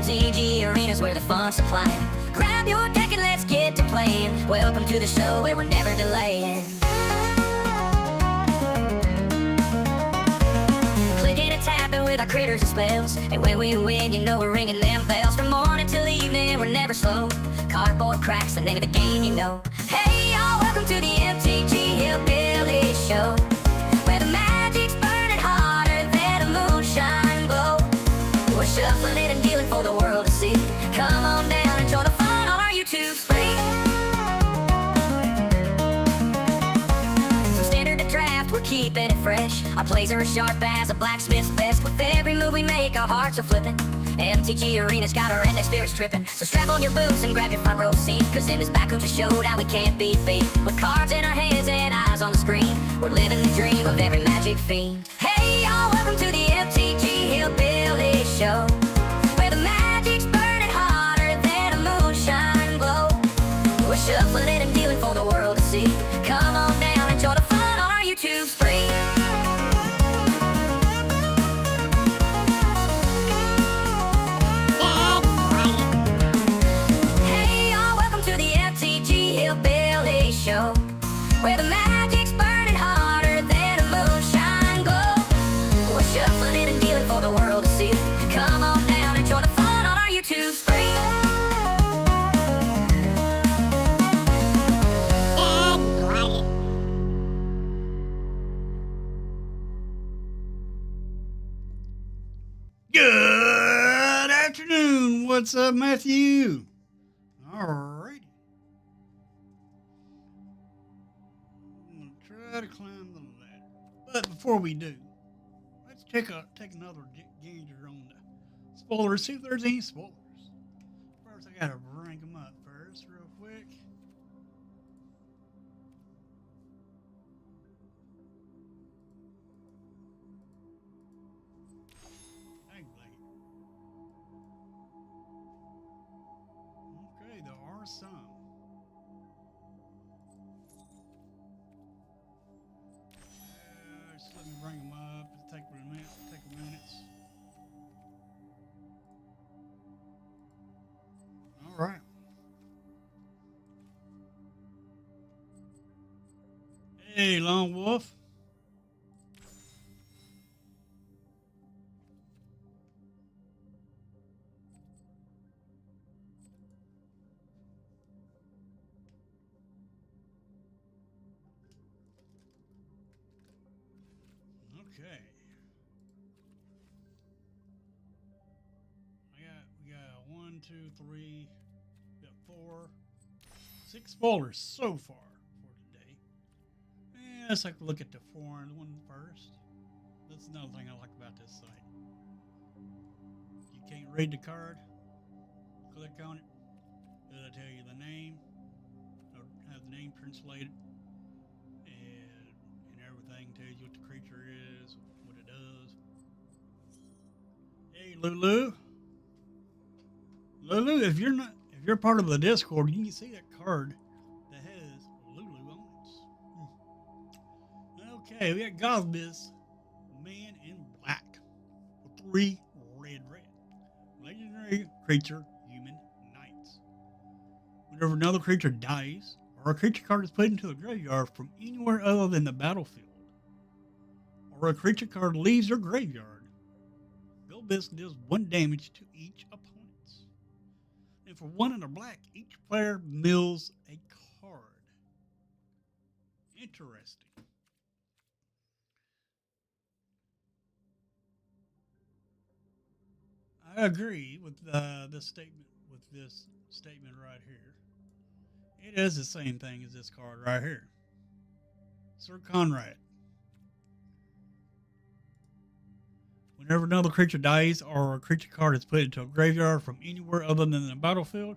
MTG Arena's where the fun's supplying. Grab your deck and let's get to playing. Welcome to the show where we're never delaying. Clicking and tapping with our critters and spells, and when we win, you know we're ringing them bells. From morning till evening, we're never slow. Cardboard cracks, the name of the game, you know. Hey y'all, welcome to the MTG Hillbilly Show, where the magic's burning hotter than a moonshine glow. We're shuffling it and dealing for the world to see. Come on down and join the fun on our YouTube screen. From standard to draft, we're keeping it fresh. Our plays are as sharp as a blacksmith's vest. With every move we make, our hearts are flipping. MTG Arena's got our index spirits tripping. So strap on your boots and grab your front row seat, cause in this backroom's a showdown we can't be beat. With cards in our hands and eyes on the screen, we're living the dream of every magic fiend. Hey y'all, welcome to the MTG Hillbilly Show, where the magic's burning hotter than a moonshine glow. We're shuffling it and dealing for the world to see. Come on down and join the fun on our YouTube screen. Show, where the magic's burning hotter than a moonshine glow. We're shuffling it and dealing for the world to see. Come on down and join the fun on our YouTube screen. Good afternoon. What's up, Matthew? All right. Try to climb the ladder. But before we do, let's take another gander on the spoilers, see if there's any spoilers. First, I gotta rank them up first, real quick. Okay, there are some. Let me bring them up. It'll take a minute. All right. Hey, Lone Wolf. Okay. We got 1, 2, 3, we got 4, 6 spoilers so far for today. And let's take a look at the foreign one first. That's another thing I like about this site. You can't read the card. Click on it. It'll tell you the name, or have the name translated. Everything tells you what the creature is, what it does. Hey, Lulu. Lulu, if you're part of the Discord, you can see that card that has Lulu on it. Okay, we got Gosbiz, Man in Black, for 3 red. Legendary creature, human knights. Whenever another creature dies, or a creature card is put into a graveyard from anywhere other than the battlefield, or a creature card leaves your graveyard, Gosbiz deals 1 damage to each opponent. And for 1 and a black, each player mills a card. Interesting. I agree with this statement right here. It is the same thing as this card right here. Sir Conrad. Whenever another creature dies or a creature card is put into a graveyard from anywhere other than the battlefield,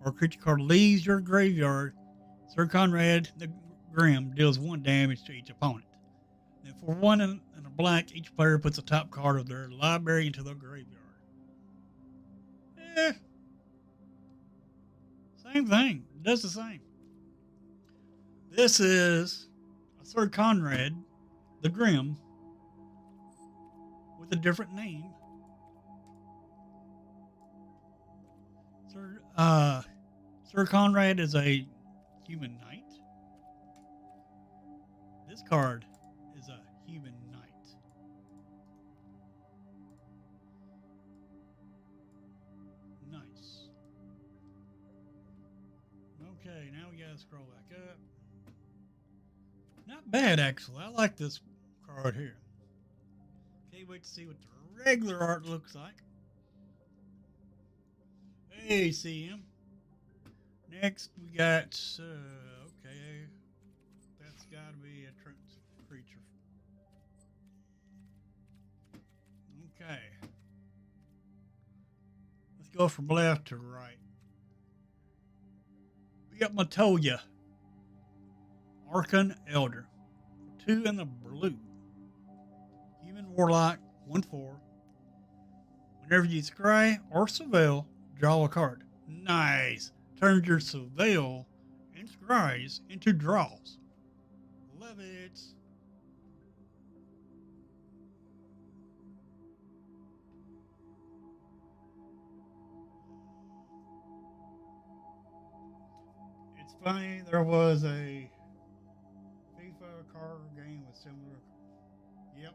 or a creature card leaves your graveyard, Sir Conrad the Grim deals 1 damage to each opponent. And for 1 and a black, each player puts a top card of their library into their graveyard. Same thing. It does the same. This is a Sir Conrad the Grim with a different name. Sir, Sir Conrad is a human knight. This card is a human knight. Nice. Okay, now we gotta scroll back up. Not bad, actually. I like this card here. Can't wait to see what the regular art looks like. Hey, CM. Next, we got, okay, that's got to be a creature. Okay. Let's go from left to right. We got Matoya, Archon Elder, 2 in the blue. Human Warlock, 1/4. Whenever you scry or surveil, draw a card. Nice. Turns your surveil and scries into draws. Love it. It's funny, there was a FIFA card game with similar. Yep.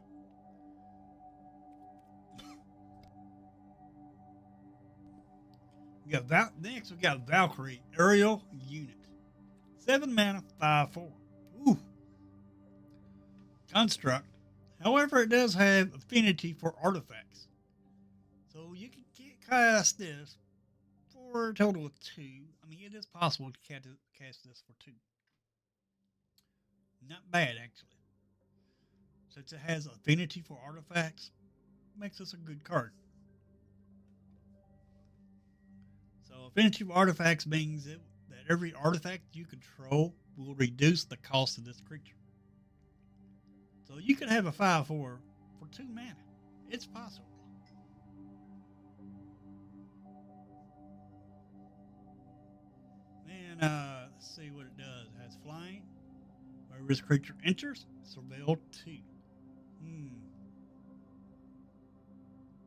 Next we got Valkyrie Aerial Unit. 7 mana, 5/4. Ooh. Construct. However, it does have affinity for artifacts. So you can cast this for a total of 2. I mean, it is possible to cast this for 2. Not bad, actually. Since it has affinity for artifacts, makes this a good card. So affinity for artifacts means that every artifact you control will reduce the cost of this creature. So you could have a 5/4 for 2 mana. It's possible. Then let's see what it does. It has flying. Wherever this creature enters, surveil 2.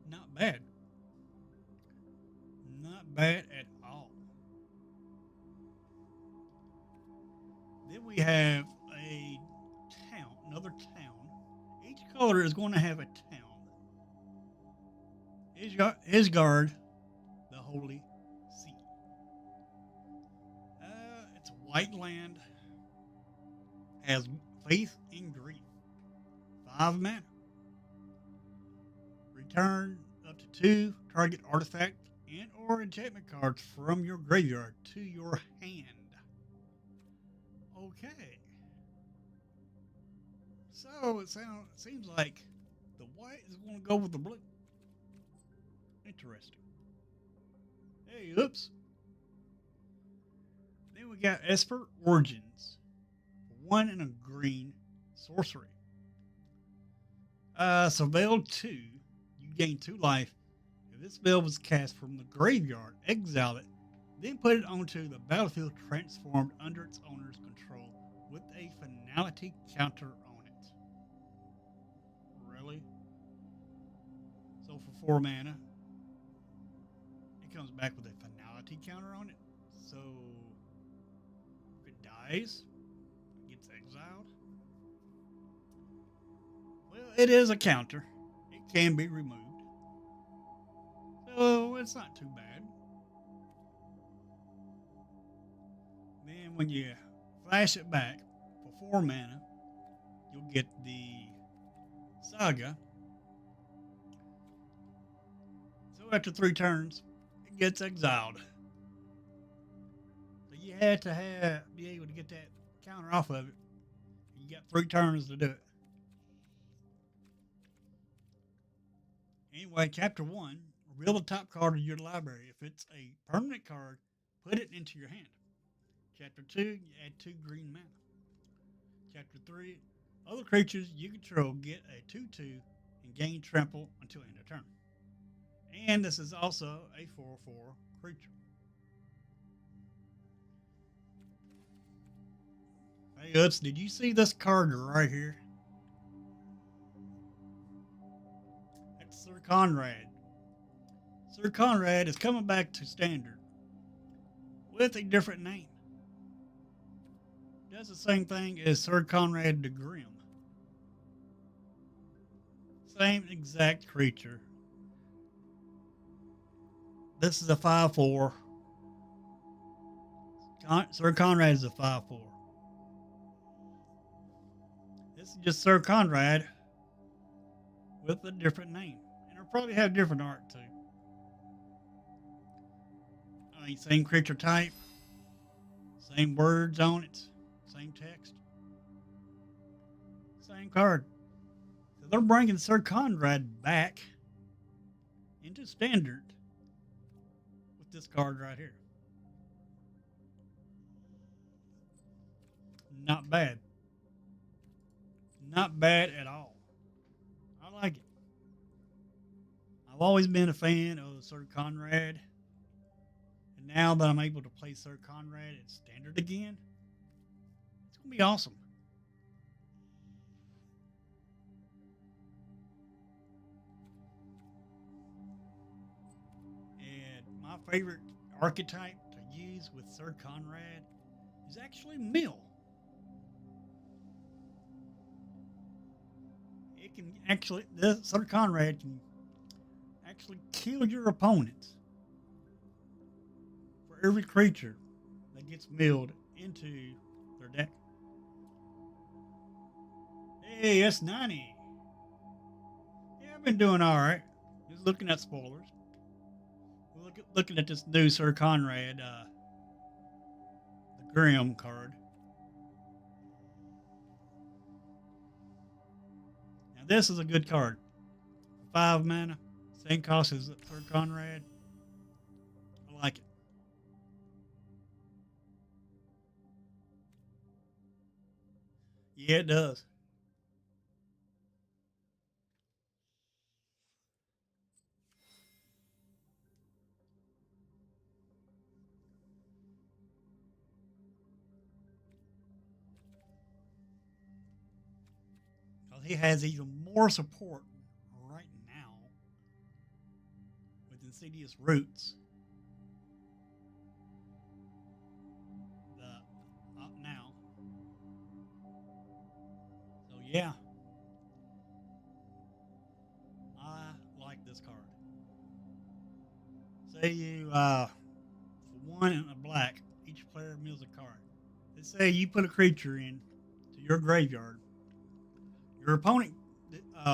Not bad. Not bad at all. Then we have a town, another town. Each color is going to have a town. Isgard, the Holy Sea. It's a white land. Has faith and grief. 5 mana. Return up to 2 target artifact and or enchantment cards from your graveyard to your hand. Okay. So it seems like the white is going to go with the blue. Interesting. Hey, oops. Then we got Esper Origins. 1 and a green sorcery. Surveil 2. You gain 2 life. If this spell was cast from the graveyard, exile it, then put it onto the battlefield transformed under its owner's control with a finality counter on it. Really? So for 4 mana, it comes back with a finality counter on it. So if it dies, it gets exiled. Well, it is a counter. It can be removed. So it's not too bad. Then when you flash it back for 4 mana, you'll get the Saga. So after 3 turns, it gets exiled. So you had to be able to get that counter off of it. You got 3 turns to do it. Anyway, chapter 1, reveal the top card of your library. If it's a permanent card, put it into your hand. Chapter 2, you add 2 green mana. Chapter 3, other creatures you control get a 2/2 and gain trample until end of turn. And this is also a 4/4 creature. Hey, Utz, did you see this card right here? That's Sir Conrad. Sir Conrad is coming back to standard with a different name. Does the same thing as Sir Conrad the Grim. Same exact creature. This is a 5/4. Sir Conrad is a 5/4. This is just Sir Conrad with a different name. And it'll probably have different art too. I mean, same creature type, same words on it, same text, same card. So they're bringing Sir Conrad back into standard with this card right here. Not bad. Not bad at all. I like it. I've always been a fan of Sir Conrad. And now that I'm able to play Sir Conrad at standard again, it's going to be awesome. And my favorite archetype to use with Sir Conrad is actually Mill. It can actually, this Sir Conrad can actually kill your opponents for every creature that gets milled into their deck. Hey, S90. Yeah, I've been doing all right. Just looking at spoilers. Looking at this new Sir Conrad, the Grim card. Now this is a good card. 5 mana, same cost as Sir Conrad. I like it. Yeah, it does. Because he has even more support right now with Insidious Roots. The up now. So yeah, I like this card. Say you for 1 and a black, each player mills a card. Let's say you put a creature in to your graveyard. Your opponent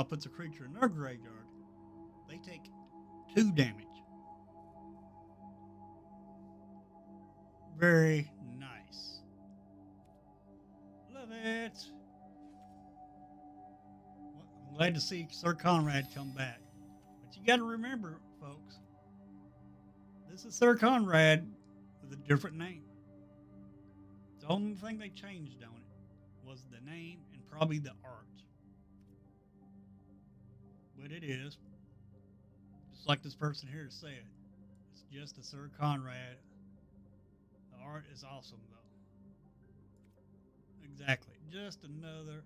puts a creature in their graveyard. They take 2 damage. Very nice. Love it. Well, I'm glad to see Sir Conrad come back. But you got to remember, folks, this is Sir Conrad with a different name. The only thing they changed on it was the name and probably the art. But it is, just like this person here said, it's just a Sir Conrad. The art is awesome, though. Exactly. Just another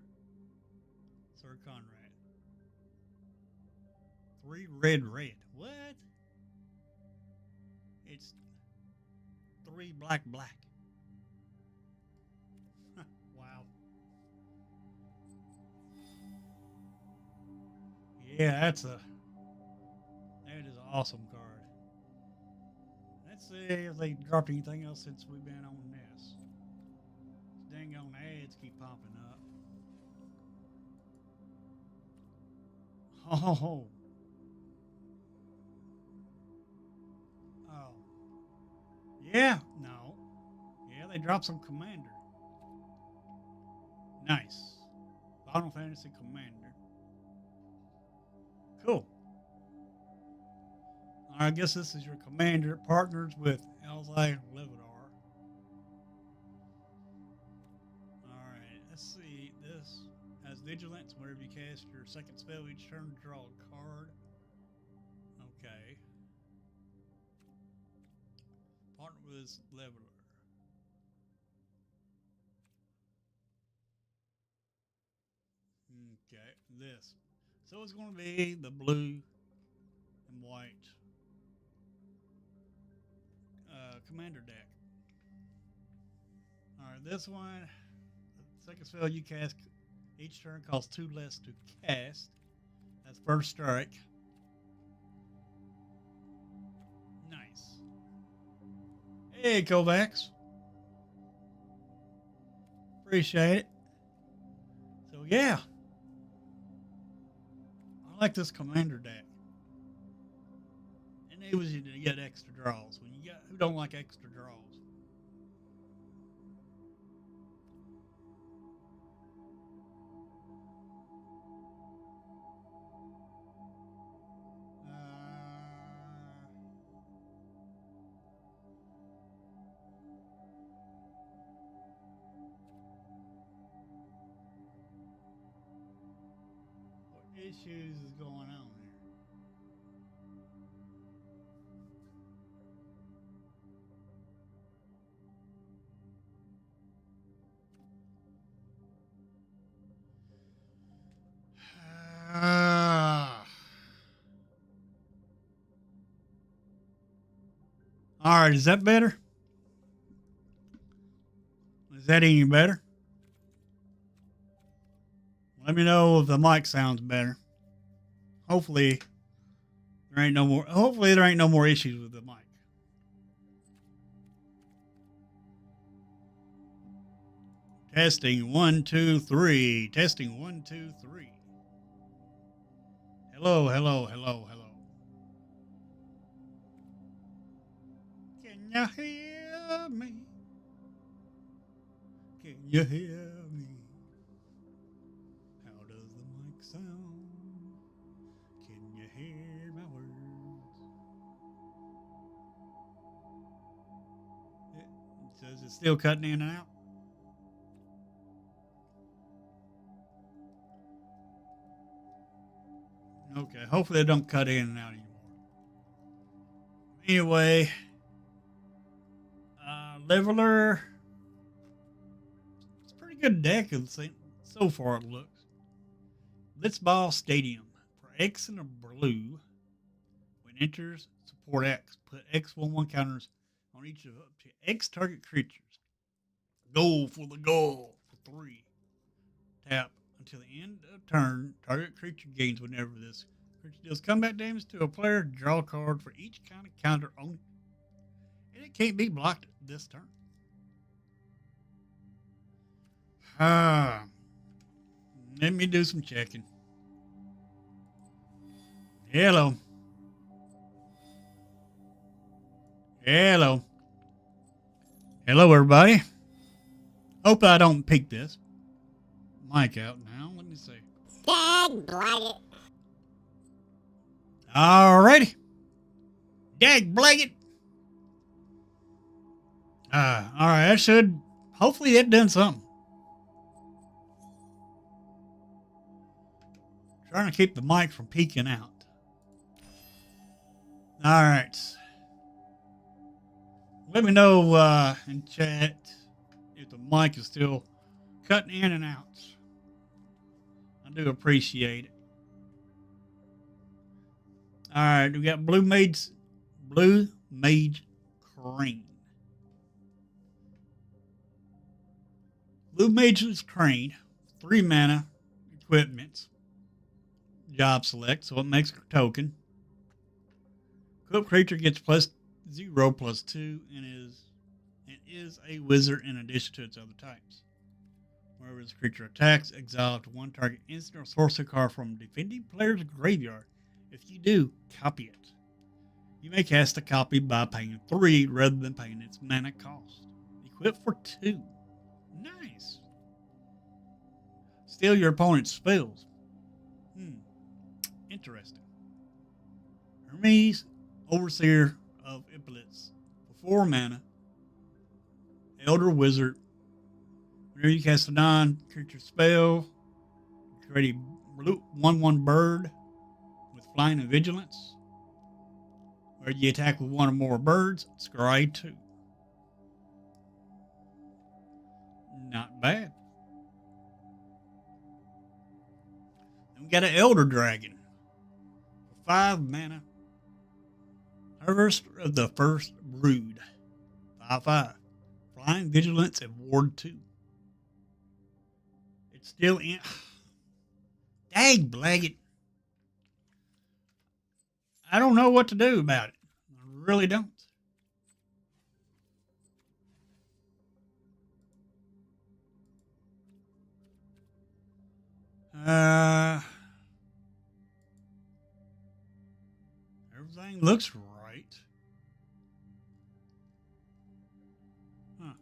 Sir Conrad. 3 red. What? It's 3 black. Wow. Yeah, that is an awesome card. Let's see if they dropped anything else since we've been on this. Dang on ads keep popping up. Oh. Oh. Yeah, no. Yeah, they dropped some Commander. Nice. Final Fantasy Commander. Cool. I guess this is your Commander. Partners with Elzai Levidar. Alright, let's see. This has Vigilance. Whenever you cast your second spell each turn, draw a card. Okay. Partner with Levidar. Okay, this. So it's going to be the blue and white Commander deck. this one, second spell you cast each turn costs 2 less to cast. That's first strike. Nice. Hey, Kovacs. Appreciate it. So yeah, I like this commander deck. And it was you to get extra draws. When you got who don't like extra draws? What issues is going on here? All right, is that better? Is that any better? Let me know if the mic sounds better. Hopefully there ain't no more issues with the mic. Testing 1 2 3. Testing 1 2 3. Hello, hello, hello, hello. Can you hear me? Can you hear me? How does the mic sound? Can you hear my words? It says it's still cutting in and out. Okay, hopefully it don't cut in and out anymore. Anyway, Leveler. It's a pretty good deck. So far it looks. Blitzball Stadium. For X and a blue, when enters, support X. Put X/1/1 counters on each of up to X target creatures. Go for the goal for 3. Tap until the end of turn. Target creature gains whenever this creature deals combat damage to a player. Draw a card for each kind of counter on it. And it can't be blocked this turn. Let me do some checking. Hello. Hello. Hello, everybody. Hope I don't peak this. Mic out now. Let me see. Dag blaggit. Alrighty. Dag blaggit. Alright, that should. Hopefully it done something. Trying to keep the mic from peeking out. Alright. Let me know in chat if the mic is still cutting in and out. I do appreciate it. Alright, we got Blue Mage Crane. Blue Mage's Crane, 3 mana, equipment, job select, so it makes a token. Equipped creature gets +0/+2 and is a wizard in addition to its other types. Whenever this creature attacks, exile up to 1 target instant or sorcery card from defending player's graveyard. If you do, copy it. You may cast a copy by paying 3 rather than paying its mana cost. Equipped for 2. Nice. Steal your opponent's spells. Interesting. Hermes, Overseer of Epaulettes. For 4 mana. Elder Wizard. Whenever you cast a non-creature spell, create a blue 1/1 bird with flying and vigilance. Where you attack with 1 or more birds, scry 2. Not bad. Then we got an Elder Dragon. For 5 mana. Harvest of the First Brood. 5/5. Flying Vigilance and Ward 2. It's still in. Dang, Blaggett. I don't know what to do about it. I really don't. Everything looks right. Huh.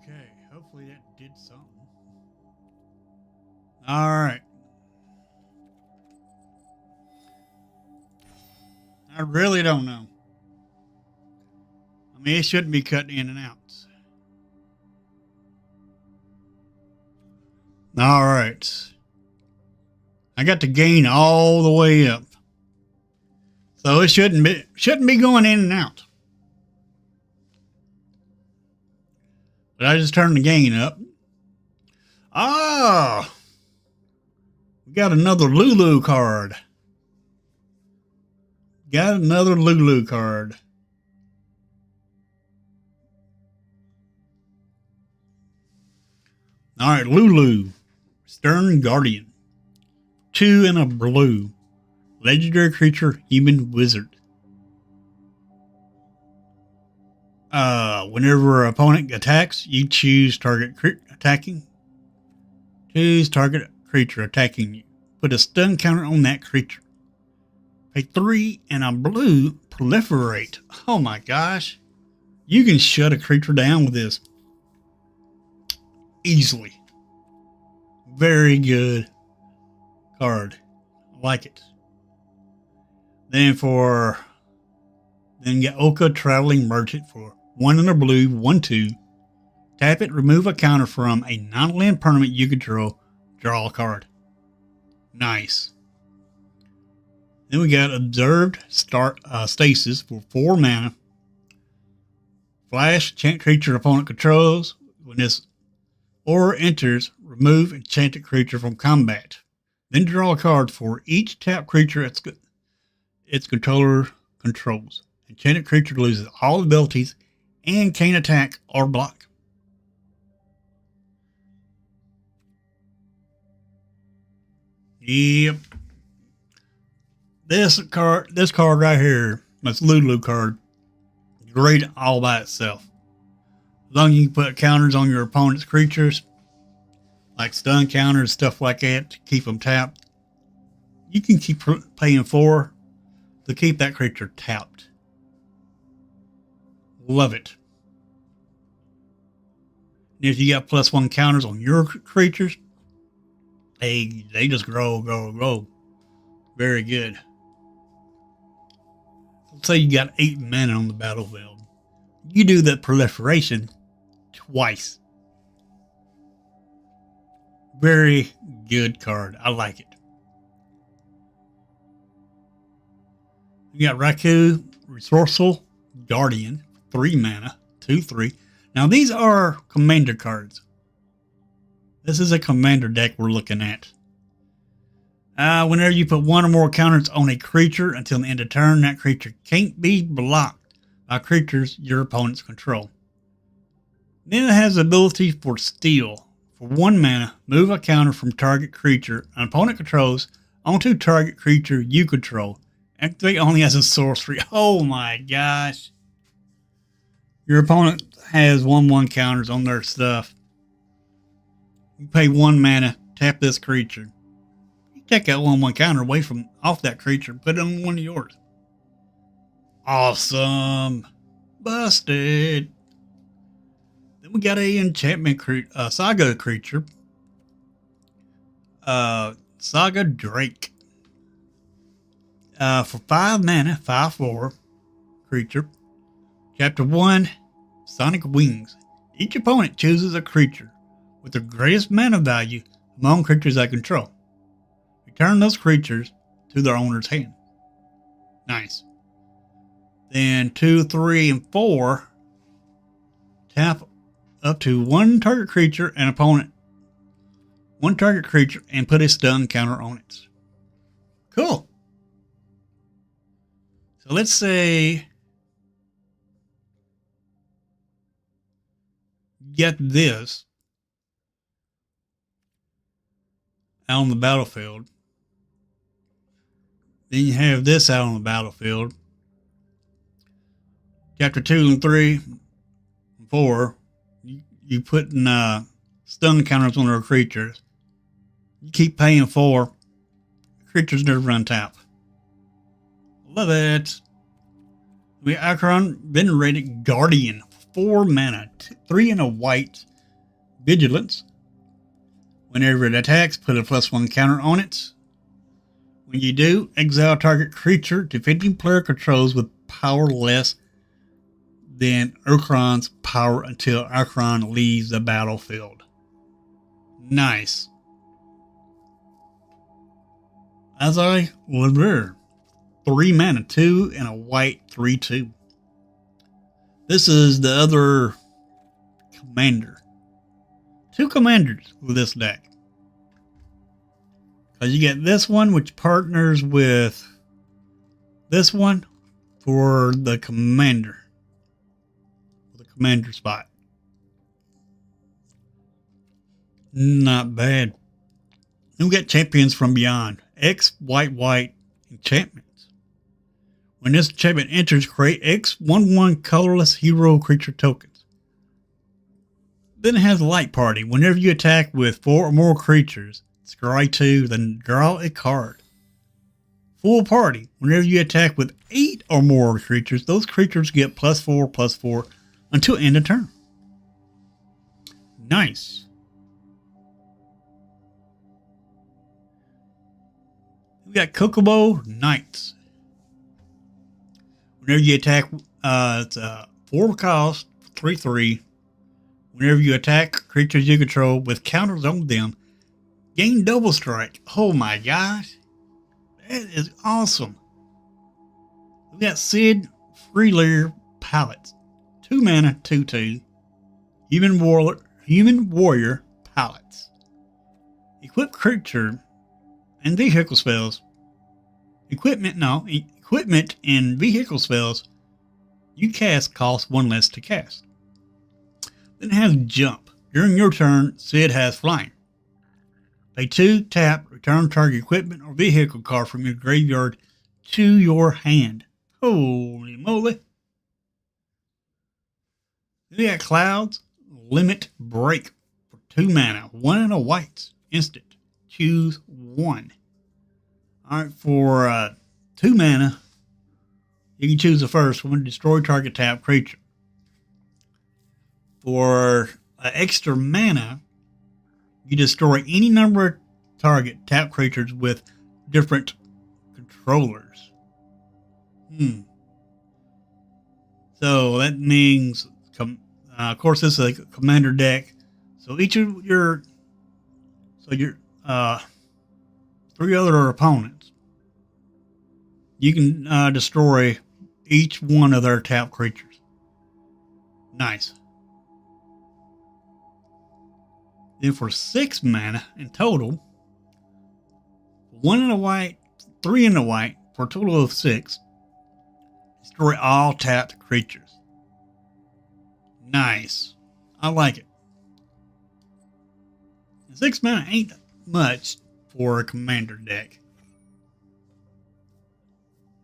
Okay, hopefully that did something. All right. I really don't know. I mean, it shouldn't be cutting in and out. All right. I got the gain all the way up. So it shouldn't be going in and out. But I just turned the gain up. Ah! We got another Lulu card. Got another Lulu card. All right, Lulu. Stern Guardian. 2 and a blue. Legendary creature, human wizard. Whenever an opponent attacks, you choose target attacking. Choose target creature attacking you. Put a stun counter on that creature. Pay 3 and a blue, proliferate. Oh my gosh. You can shut a creature down with this. Easily. Very good card. I like it. Then get Oka Traveling Merchant for 1 and a blue, 1/2. Tap it, remove a counter from a non-land permanent you control. Draw a card. Nice. Then we got Observed Stasis for 4 mana. Flash, enchant creature opponent controls. When this aura enters, remove enchanted creature from combat. Then draw a card for each tap creature its controller controls. Enchanted creature loses all abilities and can't attack or block. Yep. This card right here, this Lulu card, great all by itself. As long as you can put counters on your opponent's creatures, like stun counters, stuff like that, to keep them tapped, you can keep paying 4 to keep that creature tapped. Love it. And if you got +1 counters on your creatures, they just grow. Very good. Let's say you got 8 mana on the battlefield. You do that proliferation twice. Very good card. I like it. You got Raku, Resourceful Guardian, 3 mana, 2/3. Now these are commander cards. This is a commander deck we're looking at. Whenever you put 1 or more counters on a creature until the end of turn, that creature can't be blocked by creatures your opponents control. Then it has the ability for steal. For 1 mana, move a counter from target creature an opponent controls onto target creature you control. Activate only as a sorcery. Oh my gosh. Your opponent has 1/1 counters on their stuff. You pay 1 mana, tap this creature. You take that 1/1 counter away from off that creature, put it on one of yours. Awesome. Busted. Then we got a enchantment saga creature. Saga Drake. For 5 mana, 5/4 creature. Chapter 1, Sonic Wings. Each opponent chooses a creature with the greatest mana value among creatures they control. Return those creatures to their owner's hand. Nice. Then 2, 3, and 4. Tap up to one target creature and opponent. One target creature and put a stun counter on it. Cool. So let's say get this out on the battlefield. Then you have this out on the battlefield. Chapter 2 and 3 and 4, you put in stun counters on their creatures. You keep paying for creatures never run tap. Love it. We Acheron Venerated Guardian, 4 mana, 3 and a white, Vigilance. Whenever it attacks, put a +1 counter on it. When you do, exile target creature defending player controls with power less than Acheron's power until Acheron leaves the battlefield. Nice. As I was there, 3 mana, 2 and a white, 3/2. This is the other commander. 2 commanders with this deck. Because you get this one, which partners with this one for the commander. For the commander spot. Not bad. Then we got Champions from Beyond. X white enchantments. When this enchantment enters, create X 1/1 colorless hero creature tokens. Then it has Light Party. Whenever you attack with 4 or more creatures, scry 2, then draw a card. Full Party. Whenever you attack with 8 or more creatures, those creatures get +4/+4 until end of turn. Nice. We got Kokobo Knights. Whenever you attack, it's a 4 cost, 3/3. Whenever you attack creatures you control with counters on them, gain double strike. Oh my gosh. That is awesome. We got Sid Freelayer Pallets. 2 mana, 2/2. Human Warrior Pallets. Equip creature and vehicle spells. Equipment and vehicle spells you cast cost 1 less to cast. Then it has Jump. During your turn, Sid has Flying. Pay 2, tap, return target equipment or vehicle card from your graveyard to your hand. Holy moly. Then we got Clouds Limit Break for 2 mana, 1 and a white. Instant. Choose 1. Alright, for 2 mana, you can choose the first one. Destroy target tap creature. For extra mana, you destroy any number of target tap creatures with different controllers. So that means, of course, this is a commander deck. So each of your 3 other opponents, you can destroy each one of their tap creatures. Nice. Then for 6 mana in total, 1 and a white, 3 and a white, for a total of 6, destroy all tapped creatures. Nice. I like it. 6 mana ain't much for a commander deck.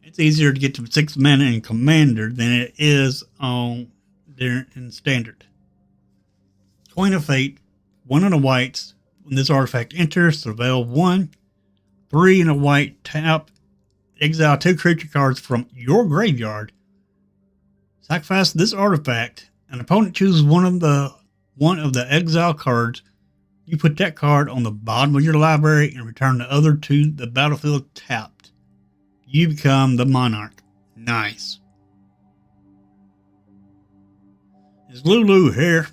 It's easier to get to 6 mana in commander than it is in standard. Coin of Fate, 1 and a white. When this artifact enters, surveil 1, 3 and a white, tap, exile 2 creature cards from your graveyard. Sacrifice this artifact. An opponent chooses one of the exile cards. You put that card on the bottom of your library and return the other to the battlefield tapped. You become the monarch. Nice. It's Lulu here.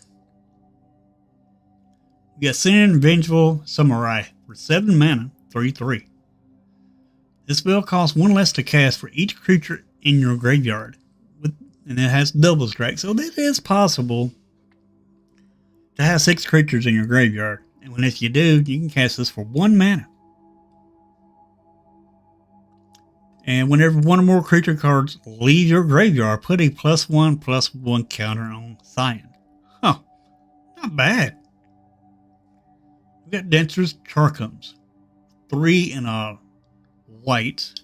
We got Sin Vengeful Samurai for 7 mana, 3/3. This spell costs 1 less to cast for each creature in your graveyard, and it has double strike, so it is possible to have 6 creatures in your graveyard. And if you do, you can cast this for 1 mana. And whenever one or more creature cards leave your graveyard, put a +1/+1 counter on Cyan. Huh, not bad. We got Denser's Charcums, 3 and a white.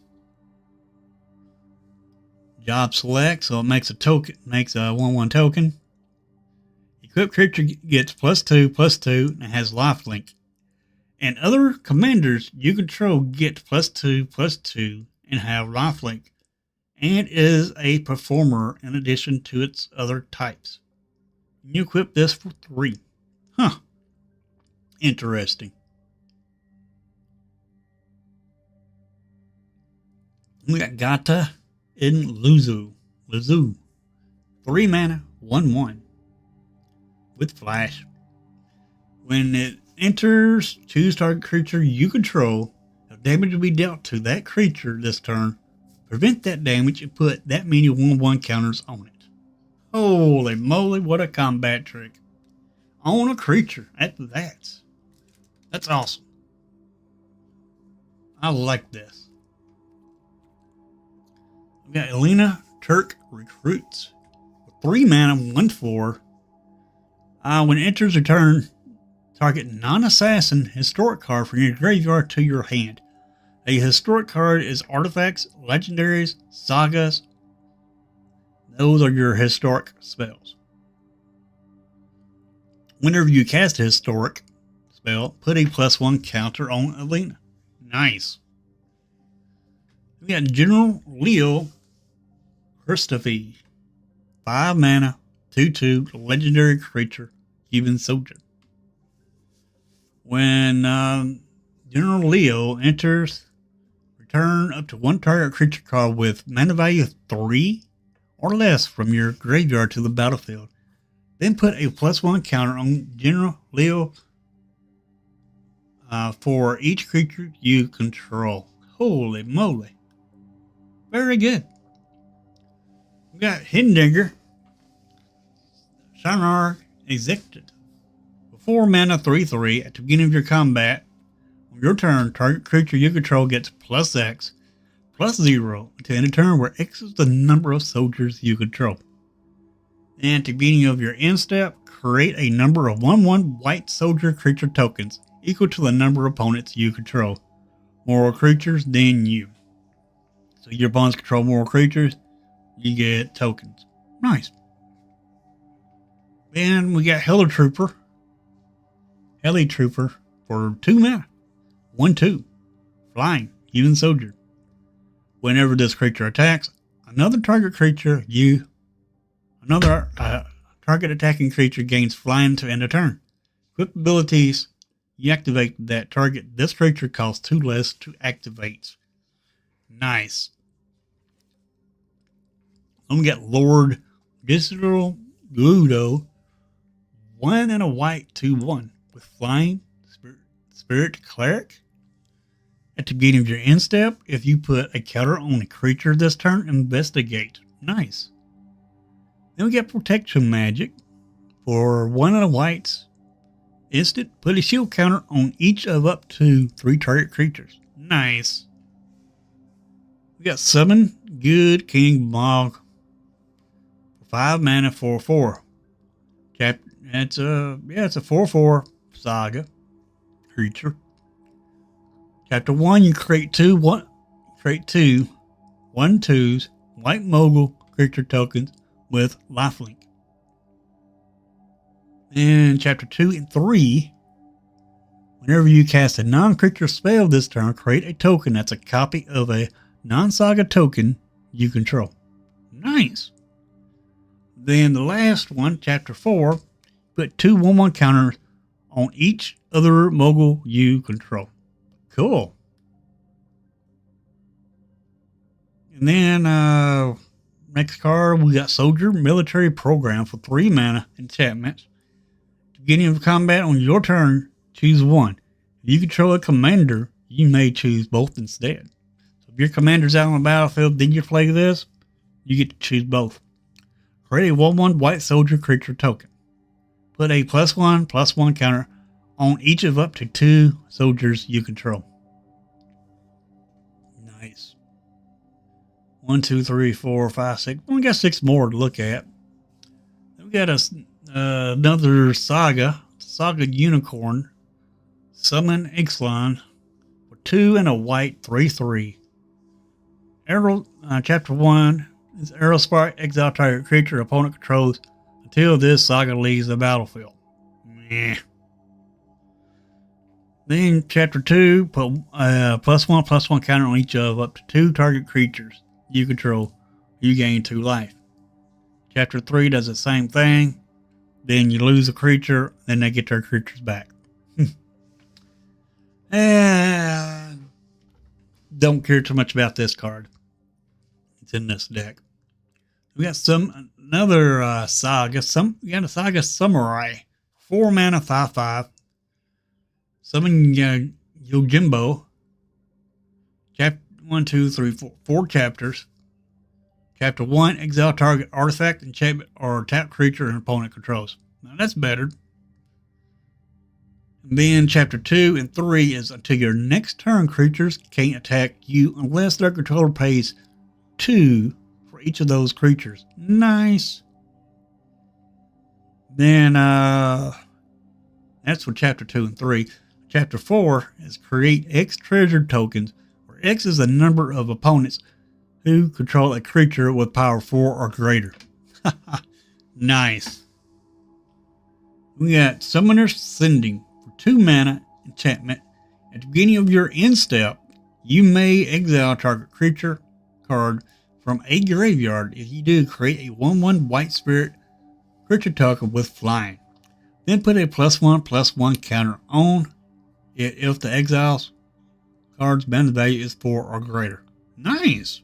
Job select, so it makes a 1/1 token. Equipped creature gets +2/+2 and has lifelink. And other commanders you control get +2/+2 and have lifelink, and is a performer in addition to its other types. You equip this for 3. Huh. Interesting. We got Gata in Luzu. 3 mana, 1/1. With flash. When it enters, choose target creature you control. If damage will be dealt to that creature this turn, prevent that damage and put that many 1/1 counters on it. Holy moly, what a combat trick. On a creature at that. That's awesome. I like this. We got Elena Turk Recruits. 3 mana, 1/4. When it enters your turn, target non-assassin historic card from your graveyard to your hand. A historic card is artifacts, legendaries, sagas. Those are your historic spells. Whenever you cast a historic spell, put a +1 counter on Elena. Nice. We got General Leo Christophe. 5 mana, 2/2, legendary creature, Cuban soldier. When General Leo enters, return up to 1 target creature card with mana value 3 or less from your graveyard to the battlefield. Then put a +1 counter on General Leo for each creature you control. Holy moly. Very good. We got Hindinger, Shinar Executive. For 4 mana, 3/3. At the beginning of your combat, on your turn, target creature you control gets +X, +0 until end of turn, where X is the number of soldiers you control. And at the beginning of your end step, create a number of 1/1 white soldier creature tokens equal to the number of opponents you control. More creatures than you. So your opponents control more creatures, you get tokens. Nice. Then we got Helitrooper. Helitrooper for 2 mana. 1/2. Flying. Human soldier. Whenever this creature attacks, another target attacking creature gains flying to end of turn. Equip abilities, you activate that target. This creature costs 2 less to activate. Nice. Then we got Lord Digital Gludo. 1 and a white, 2/1 with flying, spirit cleric. At the beginning of your end step, if you put a counter on a creature this turn, investigate. Nice. Then we got protection magic for 1 and a white. Instant, put a shield counter on each of up to 3 target creatures. Nice. We got Summon Good King Mog. 5 mana, 4/4. It's a 4/4 saga creature. Chapter 1, you create 2 1/2s white mogul creature tokens with lifelink. In chapter 2 and 3, whenever you cast a non-creature spell this turn, create a token that's a copy of a non-saga token you control. Nice. Then the last one, chapter 4, put 2 1/1 counters on each other mogul you control. Cool. And then next card, we got Soldier Military Program for 3 mana enchantments. At the Beginning of combat on your turn, choose one. If you control a commander, you may choose both instead. So if your commander's out on the battlefield, then you play this, you get to choose both. Create a 1/1 white soldier creature token. Put a +1/+1 counter on each of up to 2 soldiers you control. Nice. 1, 2, 3, 4, 5, 6. We got 6 more to look at. We got another Saga Unicorn. Summon Ixalan for 2 and a white 3/3. Chapter 1 is Arrow Spark, exile target creature opponent controls until this Saga leaves the battlefield. Meh. Then Chapter 2, put +1/+1 counter on each of up to 2 target creatures you control. You gain 2 life. Chapter 3 does the same thing. Then you lose a creature, then they get their creatures back. And don't care too much about this card. It's in this deck. We got another Saga. We got a Saga Samurai. 4 mana, 5/5. Summon Yojimbo. Chapter 1, 2, 3, 4 chapters. Chapter 1, exile target artifact, enchantment, or tap creature and opponent controls. Now that's better. And then Chapter 2 and 3 is until your next turn, creatures can't attack you unless their controller pays 2 for each of those creatures. Nice. Then that's for Chapter 2 and 3. Chapter 4 is create X treasure tokens, where X is the number of opponents who control a creature with power 4 or greater. Nice. We got Summoner's Sending for 2 mana enchantment. At the beginning of your end step, you may exile target creature card from a graveyard. If you do, create a 1/1 white spirit creature token with flying. Then put a +1/+1 counter on it if the exile's card's bound value is 4 or greater. Nice.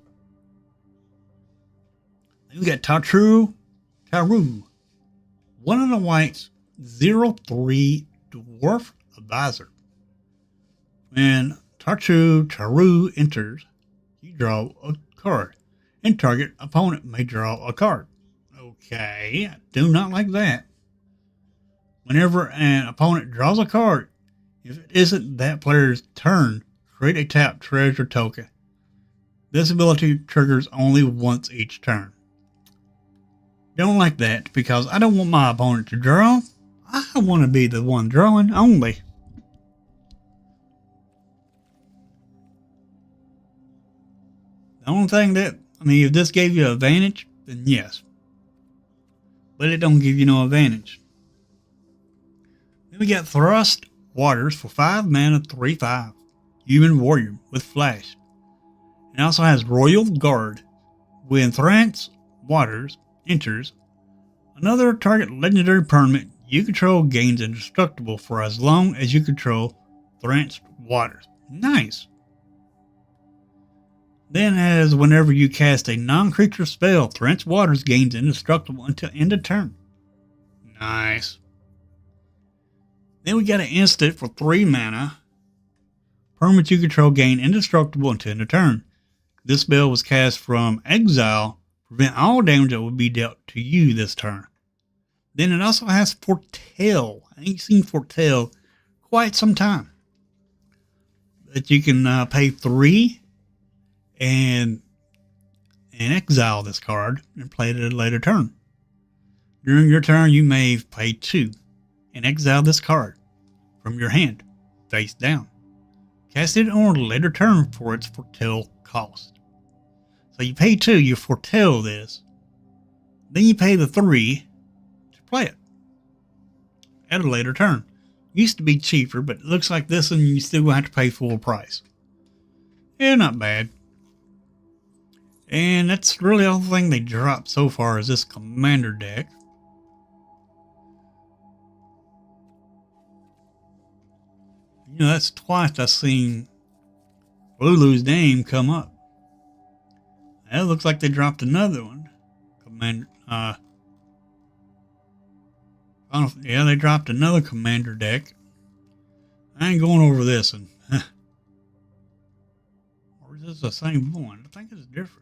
Then we got Taru. 1 of the whites, 0/3 dwarf advisor. When Taru enters, you draw a card, and target opponent may draw a card. Okay, I do not like that. Whenever an opponent draws a card, if it isn't that player's turn, create a tap treasure token. This ability triggers only once each turn. Don't like that because I don't want my opponent to draw. I want to be the one drawing only. The only thing if this gave you an advantage, then yes. But it don't give you no advantage. Then we got Thrust Waters for 5 mana, 3/5. Human Warrior with Flash. It also has Royal Guard. When Thrust Waters enters, another target legendary permanent you control gains indestructible for as long as you control Thrust Waters. Nice. Then as whenever you cast a non-creature spell, Thrust Waters gains indestructible until end of turn. Nice. Then we got an instant for 3 mana. Permanents you control gain indestructible until end of turn. This spell was cast from exile. Prevent all damage that will be dealt to you this turn. Then it also has Foretell. I ain't seen Foretell quite some time. That you can pay 3 and exile this card and play it at a later turn. During your turn, you may pay 2 and exile this card from your hand, face down. Cast it on a later turn for its Foretell cost. So you pay 2, you foretell this. Then you pay the 3 to play it at a later turn. Used to be cheaper, but it looks like this one you still have to pay full price. Yeah, not bad. And that's really all the thing they dropped so far is this commander deck. You know, that's twice I've seen Lulu's name come up. It looks like they dropped another one. Commander, Yeah, they dropped another commander deck. I ain't going over this one. Or is this the same one? I think it's different.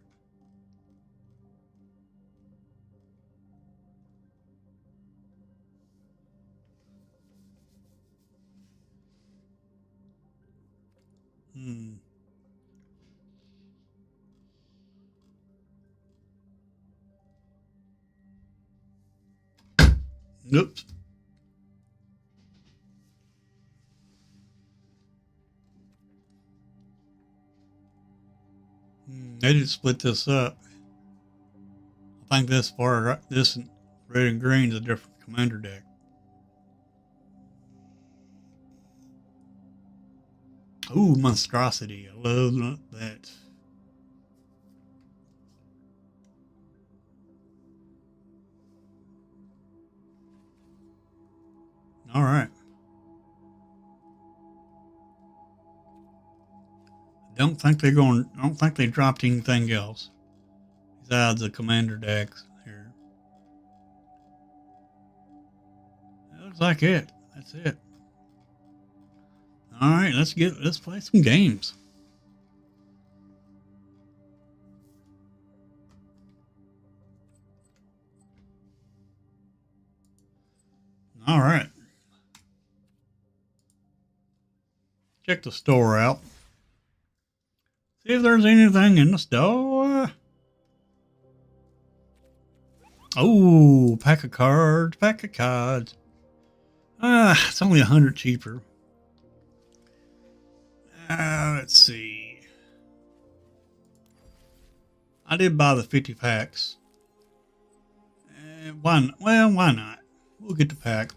Oops. They didn't split this up. I think this red and green is a different commander deck. Ooh, monstrosity. I love that. All right. I don't think they dropped anything else besides the commander decks here. That looks like it. That's it. All right, let's play some games. All right. Check the store out. See if there's anything in the store. Oh, pack of cards. It's only 100 cheaper. Let's see. I did buy the 50 packs. Why not? We'll get the pack.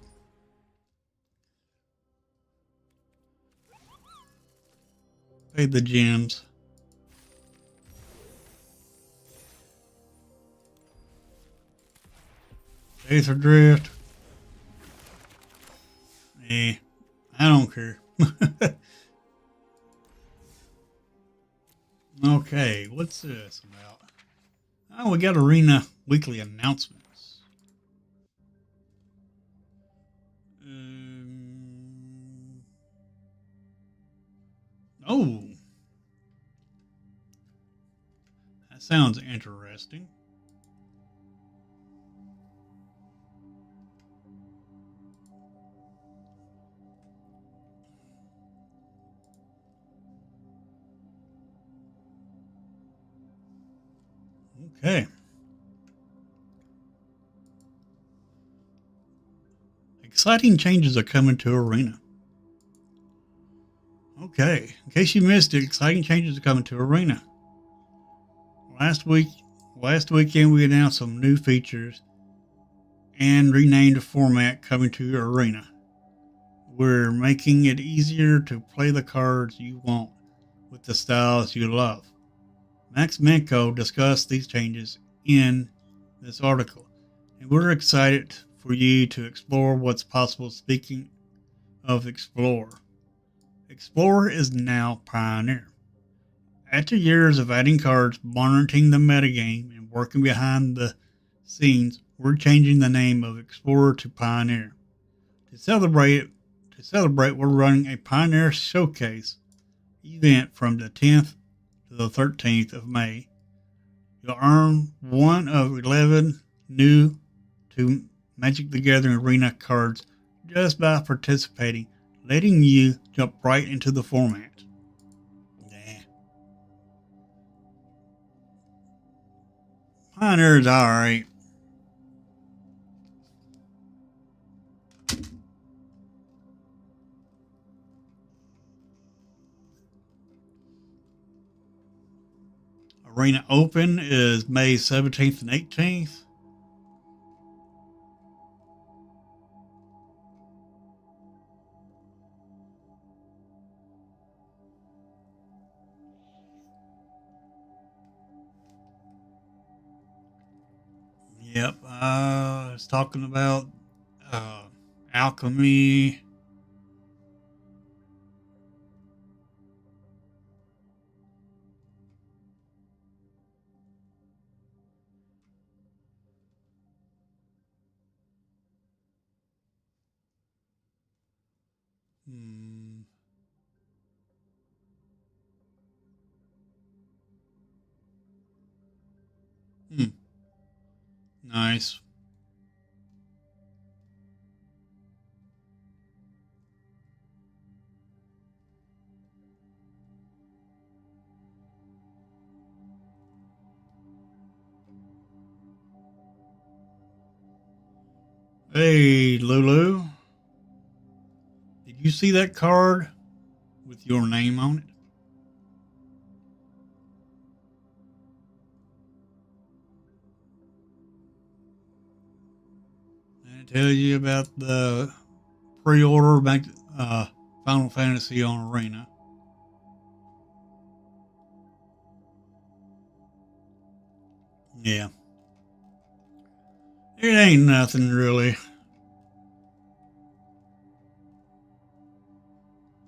Pay the gems. Aether Drift. I don't care. Okay, what's this about? Oh, we got Arena weekly announcements. Oh, that sounds interesting. Okay. Exciting changes are coming to Arena. Okay, in case you missed it, exciting changes are coming to Arena. Last weekend we announced some new features and renamed the format coming to Arena. We're making it easier to play the cards you want with the styles you love. Max Menko discussed these changes in this article, and we're excited for you to explore what's possible. Speaking of Explorer, Explorer is now Pioneer. After years of adding cards, monitoring the metagame, and working behind the scenes, we're changing the name of Explorer to Pioneer. To celebrate, we're running a Pioneer Showcase event from the 10th to the 13th of May. You'll earn one of 11 new to Magic the Gathering Arena cards just by participating, letting you jump right into the format. Pioneer's alright. Arena Open is May 17th and 18th. Yep, it's talking about alchemy. Hmm. Hmm. Nice. Hey, Lulu. Did you see that card with your name on it? Did I tell you about the pre-order back Final Fantasy on Arena? Yeah. It ain't nothing really.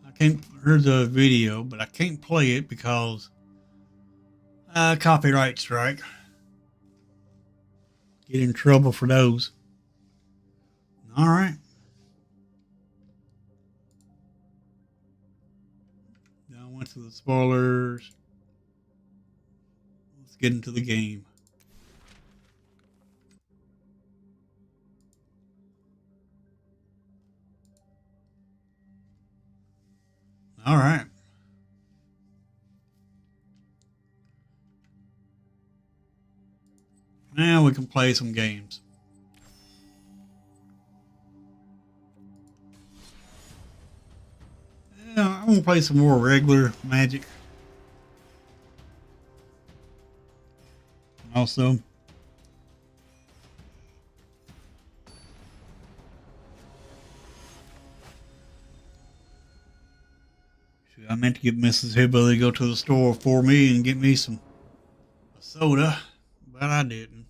I can't hear the video, but I can't play it because copyright strike. Get in trouble for those. All right. Now I went to the spoilers. Let's get into the game. All right. Now we can play some games. Yeah, I'm gonna play some more regular Magic. Also, I meant to get Mrs. Hillbilly to go to the store for me and get me some soda, but I didn't.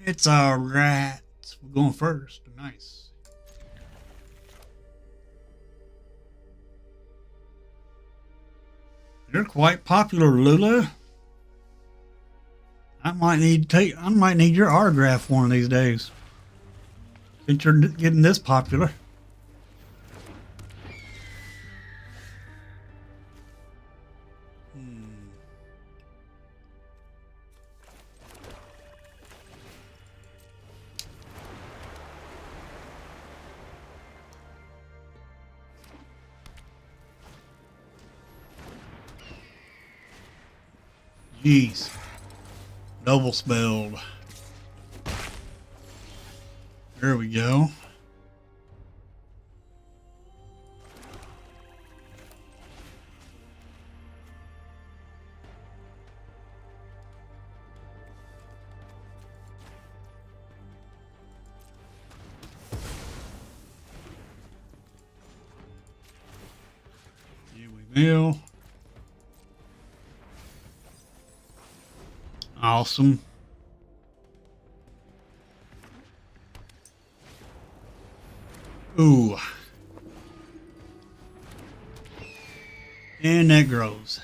It's all right. We're going first. Nice. You're quite popular, Lula. I might need your autograph one of these days. Since you're getting this popular. Jeez. Double spelled. There we go. Here we go. Awesome. Ooh. And that grows.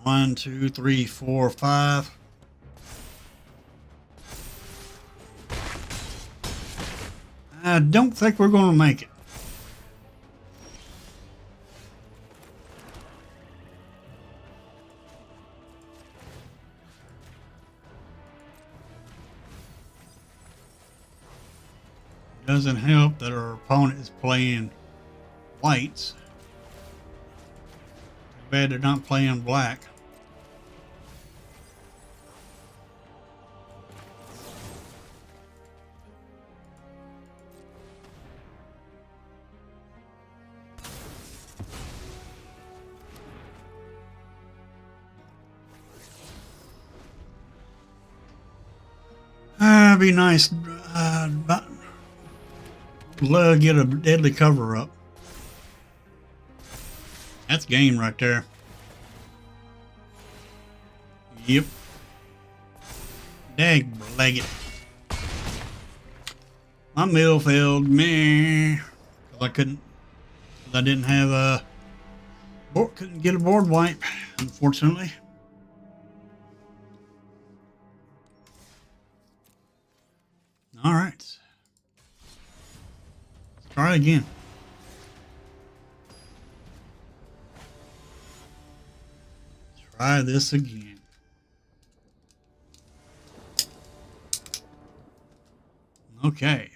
One, two, three, four, five. I don't think we're going to make it. Doesn't help that our opponent is playing whites. Too bad they're not playing black. It'd be nice, but get a deadly cover up. That's game right there. Yep. Dag it. My mill failed me. Cause I didn't have a board, couldn't get a board wipe, unfortunately. All right. Let's try again. Try this again. Okay.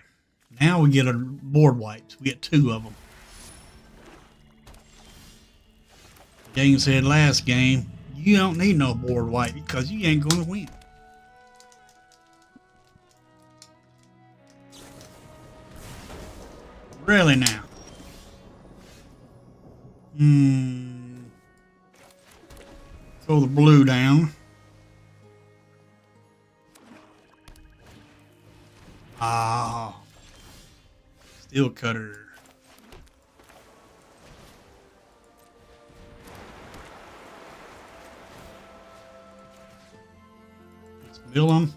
Now we get a board wipes. We get 2 of them. Game said last game, you don't need no board wipe because you ain't going to win. Really now? Throw the blue down. Ah. Steel cutter. Let's mill them.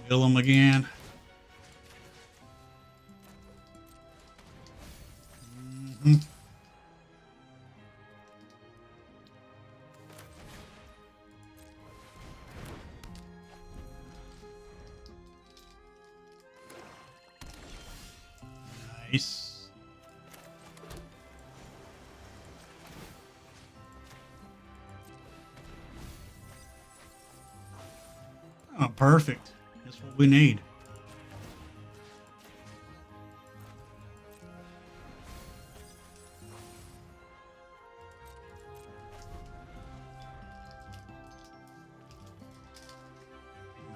Mill them again. Nice. Oh, perfect. That's what we need.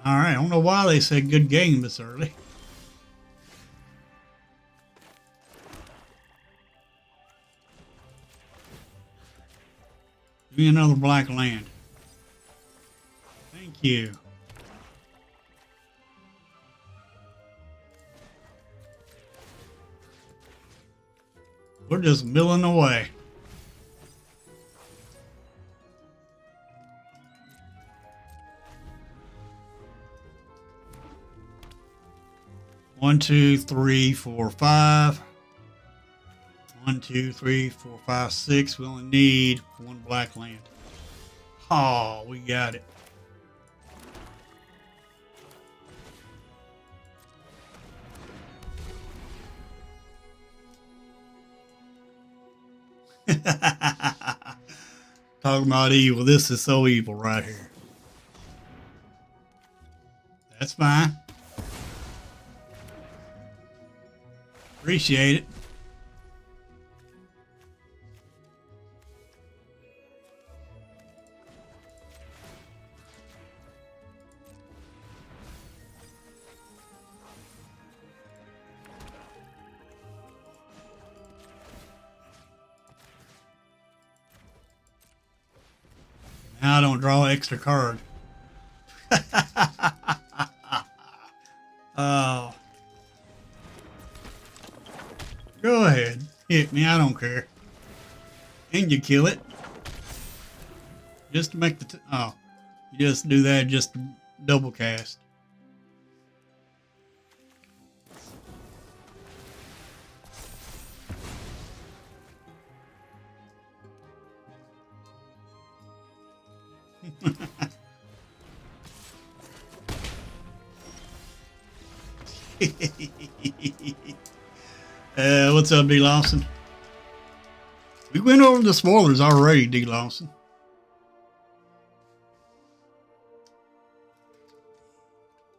All right, I don't know why they said good game this early. Give me another black land. Thank you. We're just milling away. One, two, three, four, 5. 1, 2, 3, 4, 5, 6. We only need 1 black land. Oh, we got it. Talking about evil. This is so evil right here. That's fine. Appreciate it. Now I don't draw extra card. Oh. Go ahead. Hit me. I don't care. And you kill it. Just to make the... oh. You just do that just to double cast. What's up, D. Lawson? We went over the spoilers already, D. Lawson.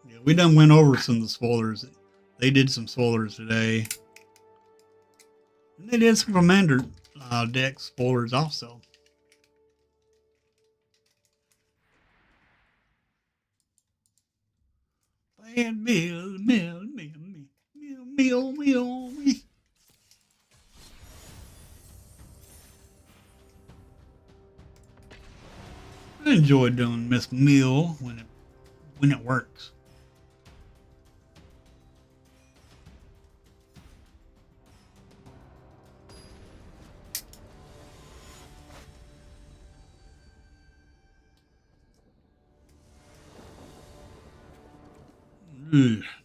Yeah, we done went over some of the spoilers. They did some spoilers today. And they did some Commander deck spoilers also. And mill. I enjoy doing Miss Mill when it when it works.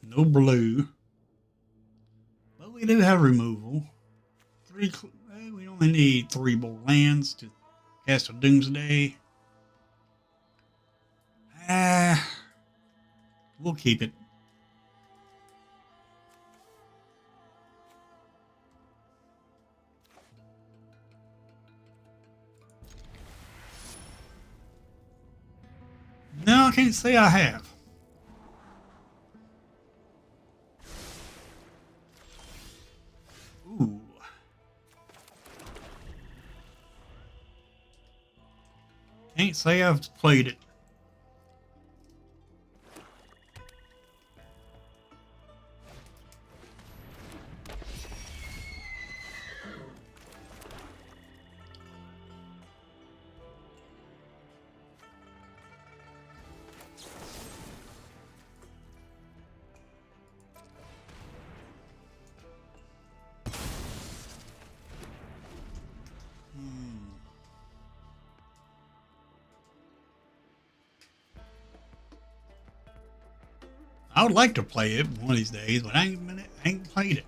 No blue. But we do have removal. We only need 3 more lands to cast a Doomsday. We'll keep it. No, I can't say I have. Ooh. Can't say I've played it. I would like to play it one of these days, but I ain't played it.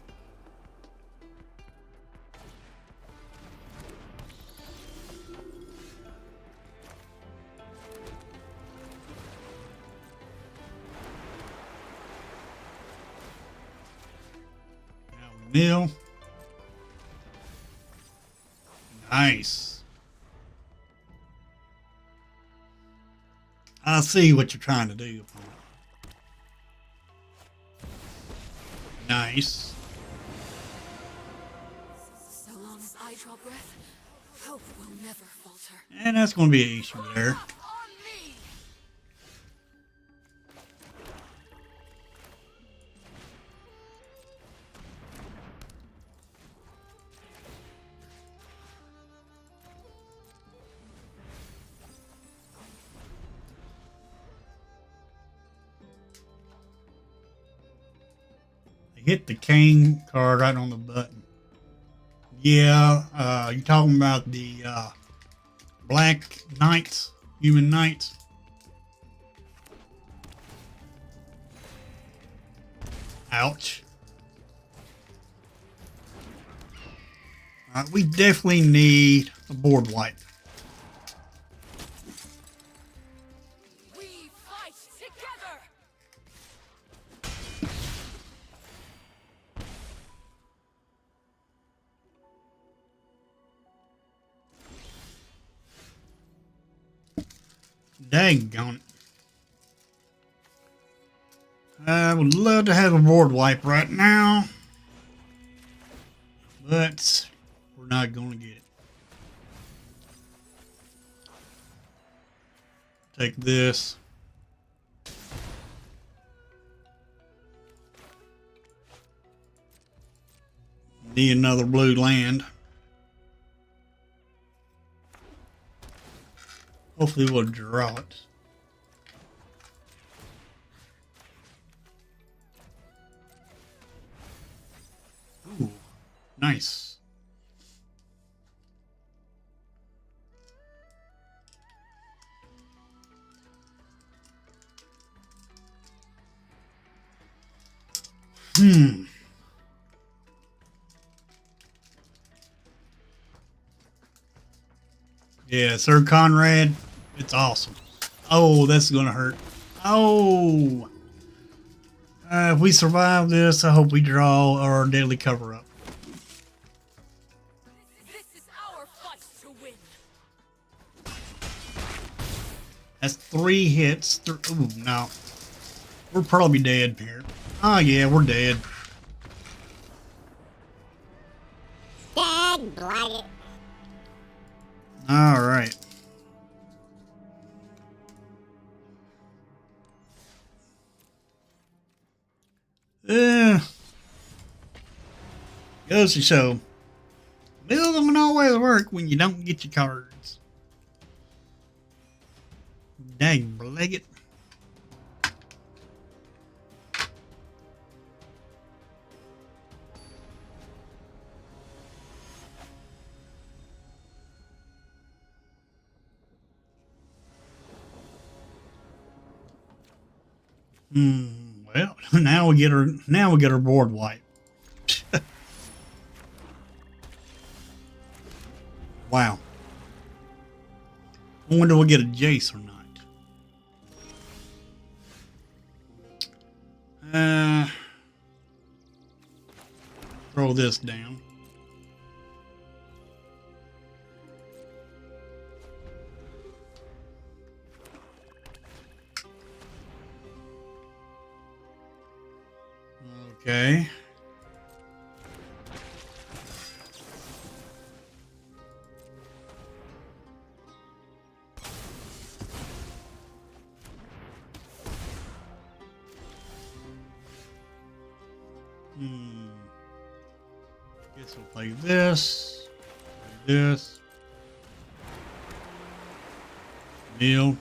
Now mill. Nice. I see what you're trying to do. Nice. So long as I draw breath, hope will never falter. And that's going to be an issue there. On me! Hit the king card right on the button. Yeah, you're talking about the black knights, human knights. Ouch. We definitely need a board wipe. We fight together! Daggone it. I would love to have a board wipe right now, but we're not going to get it. Take this. Need another blue land. Hopefully we'll draw it. Ooh, nice. Yeah, Sir Conrad, it's awesome. Oh, that's gonna hurt. Oh, if we survive this, I hope we draw our deadly cover up. This is our fight to win. That's 3 hits. Ooh, no, we're probably dead here. Oh yeah, we're dead. Dead, blagged. All right. Goes to show, bills don't always work when you don't get your cards. Dang, Bleggett. Well, now we get our board wipe. Wow. I wonder if we'll get a Jace or not. Throw this down. Okay. Guess we'll play this. Play this. Neil.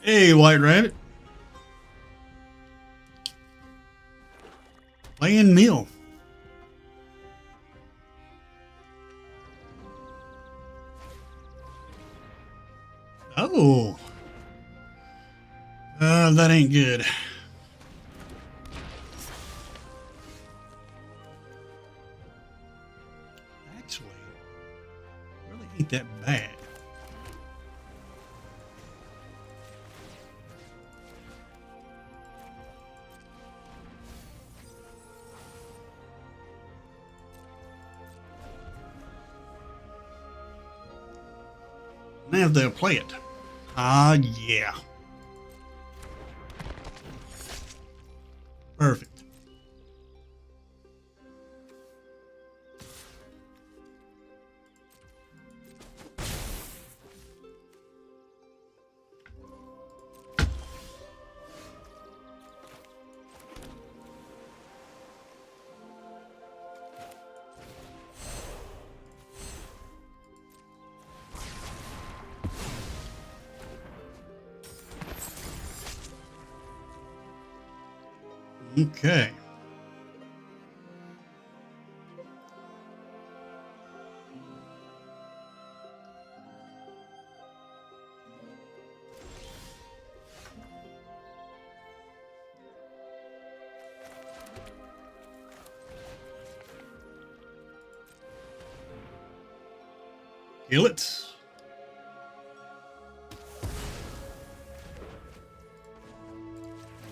Hey, White Rabbit. Playing Mill. Oh. That ain't good. Actually, really ain't that bad. Now they'll play it. Ah, yeah. Perfect. Okay. Kill it.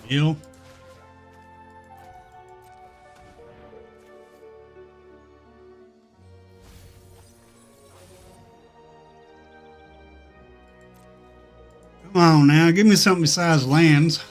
Heal. Come on now, give me something besides lands.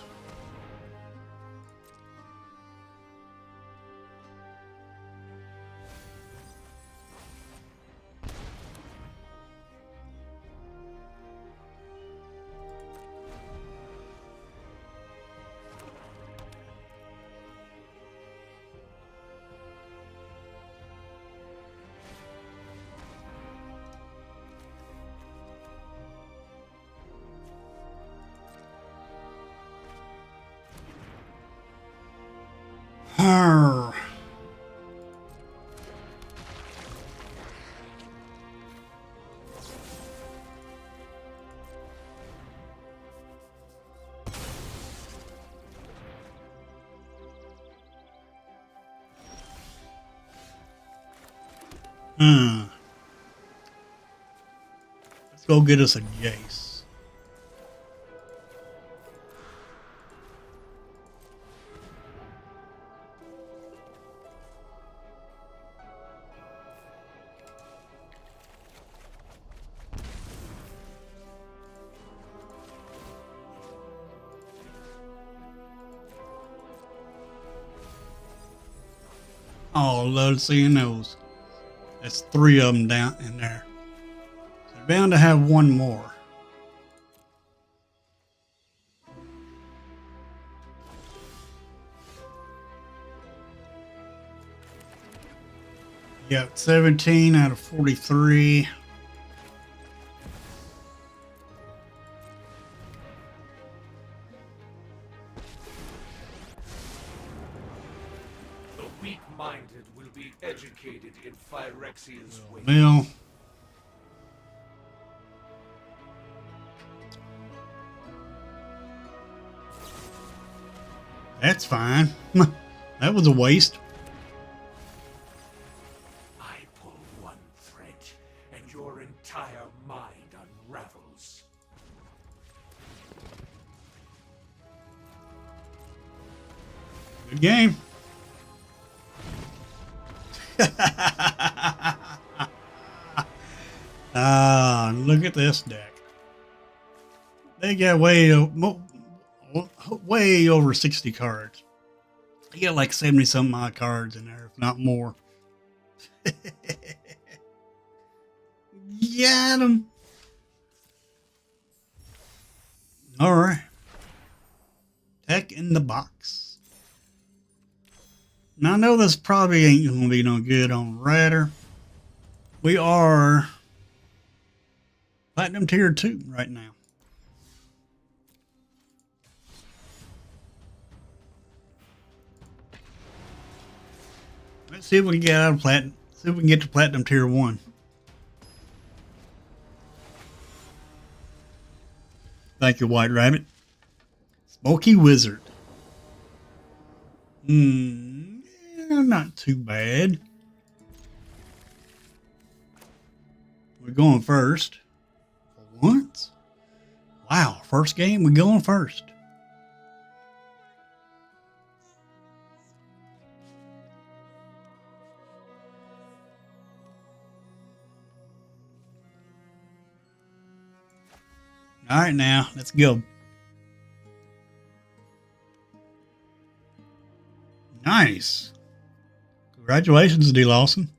Arr. Let's go get us a Jace. Oh, love seeing those. That's 3 of them down in there. So they're bound to have one more. Yep, 17 out of 43. The weak-minded will be educated in Phyrexia's ways. Mill. That's fine. That was a waste. I pull one thread, and your entire mind unravels. Good game. Ah, look at this deck. They got way over 60 cards. They got like 70 some odd cards in there, if not more. Got 'em. All right. Tech in the box. Now I know this probably ain't gonna be no good on Radar. We are Platinum Tier 2 right now. Let's see if we can get out of Platinum. See if we can get to Platinum Tier 1. Thank you, White Rabbit. Smoky Wizard. Not too bad. We're going first. For once. Wow, first game, we're going first. All right, now let's go. Nice. Congratulations, D. Lawson.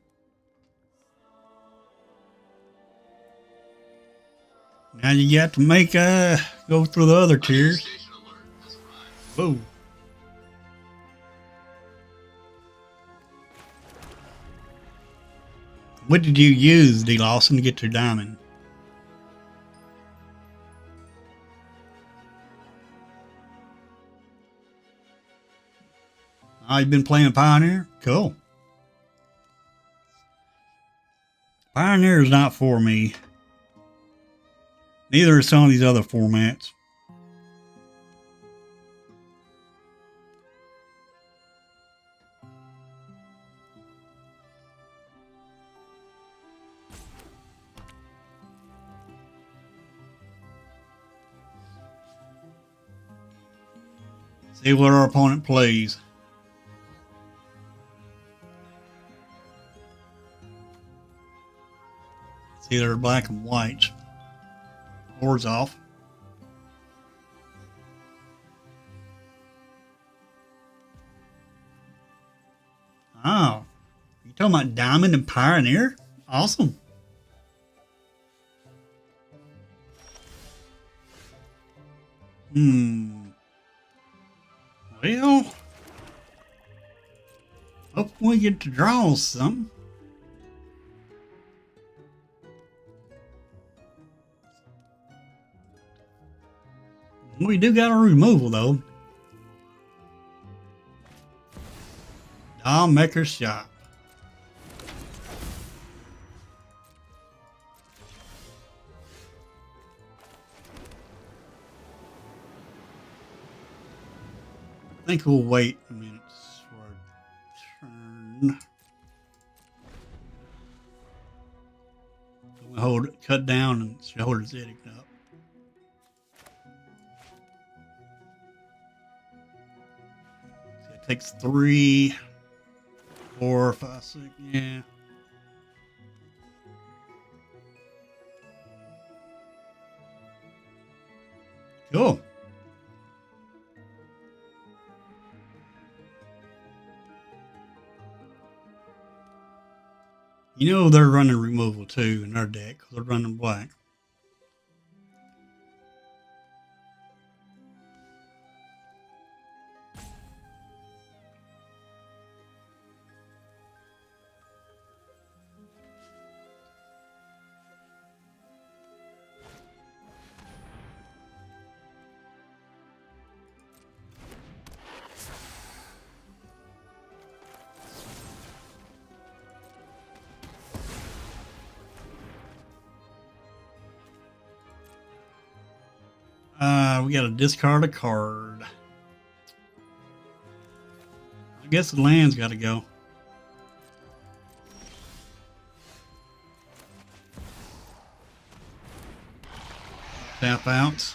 Now you got to make go through the other tiers. Whoa. What did you use, D. Lawson, to get your diamond? Oh, you've been playing Pioneer? Cool. Pioneer is not for me. Neither are some of these other formats. See what our opponent plays. It's either black and white. Board's off. Oh, you talking about Diamond and Pioneer? Awesome. Well, hope we get to draw some. We do got a removal though. Doll Maker Shop. I think we'll wait a minute for a turn. We hold it, cut down, and shoulders it up. So it takes 3, 4, 5, 6. Yeah. Cool. You know they're running removal too in their deck because they're running black. We got to discard a card. guess the land's got to go. Tap out.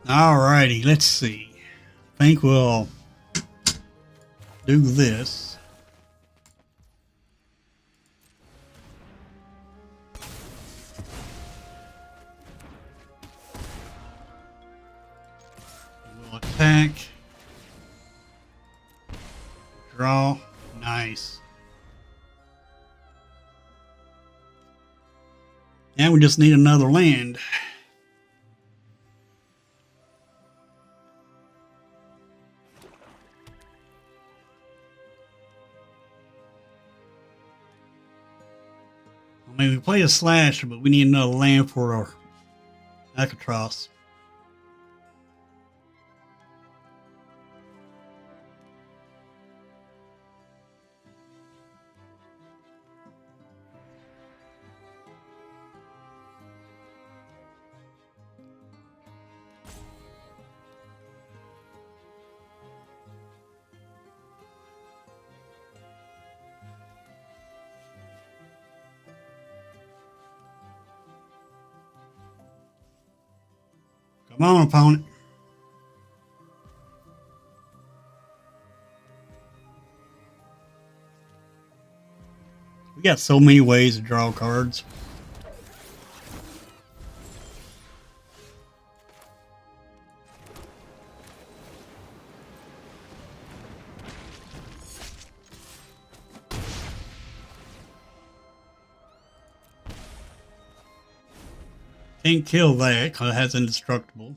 Alrighty, let's see. I think we'll do this. We'll attack. Draw. Nice. Now we just need another land. I mean, we play a slasher, but we need another land for our Alcatraz. Come on, opponent. We got so many ways to draw cards. Can't kill that because it has indestructible.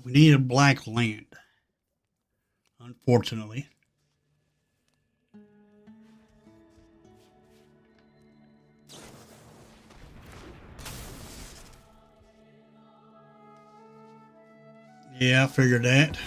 We need a black land, unfortunately. Yeah, I figured that.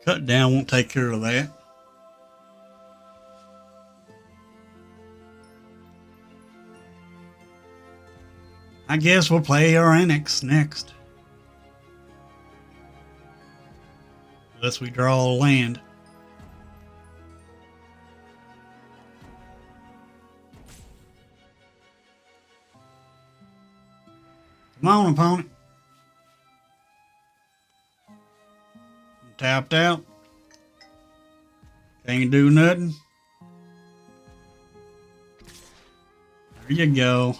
Cut down won't take care of that. I guess we'll play our annex next. Unless we draw a land. Come on, opponent. Tapped out. Can't do nothing. There you go.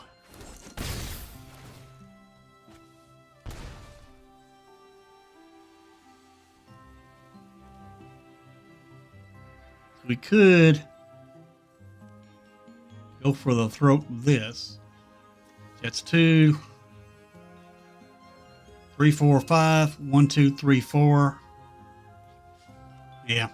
We could go for the throat of this. That's 2, 3, 4, 5. 1, 2, 3, 4. Yeah.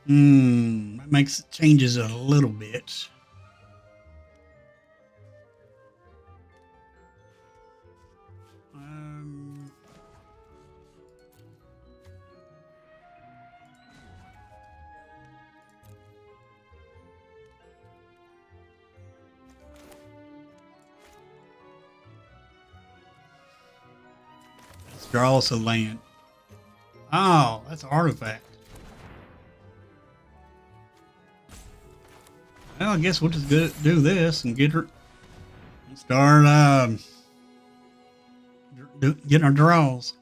That makes changes a little bit. Draw us a land. Oh, that's an artifact. Well, I guess we'll just do this and get her. Start getting our draws.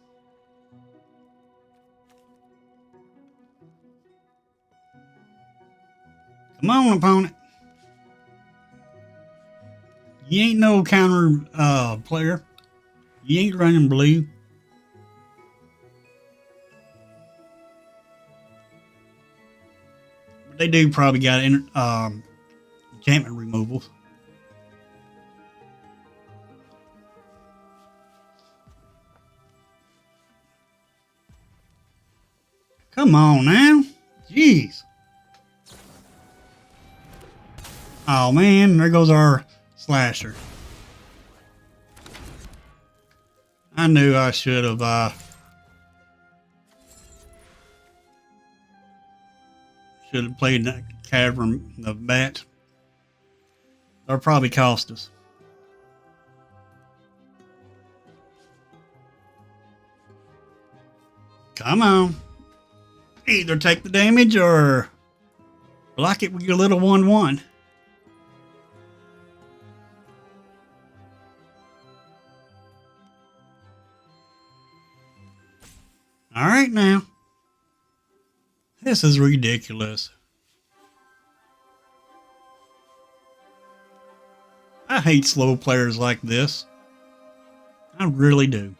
Come on, opponent. You ain't no counter player. You ain't running blue. But they do probably got enchantment removals. Come on now. Jeez. Oh man, there goes our slasher. I knew I should have played that cavern, the bat. That'll probably cost us. Come on. Either take the damage or block it with your little 1/1. All right now. This is ridiculous. I hate slow players like this. I really do.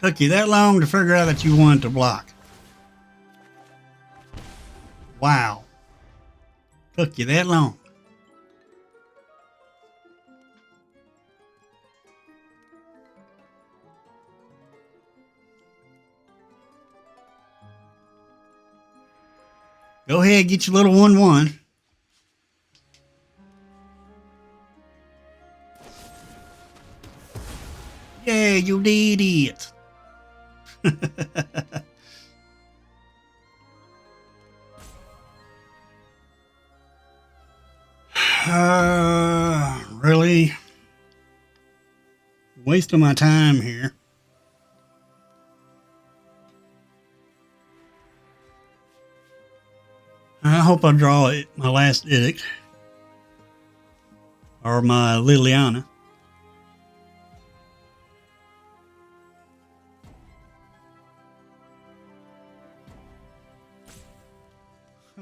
Took you that long to figure out that you wanted to block. Wow. Took you that long. Go ahead, get your little 1/1. Yeah, you did it. Really? Wasting my time here. I hope I draw it, my last edict. Or my Liliana.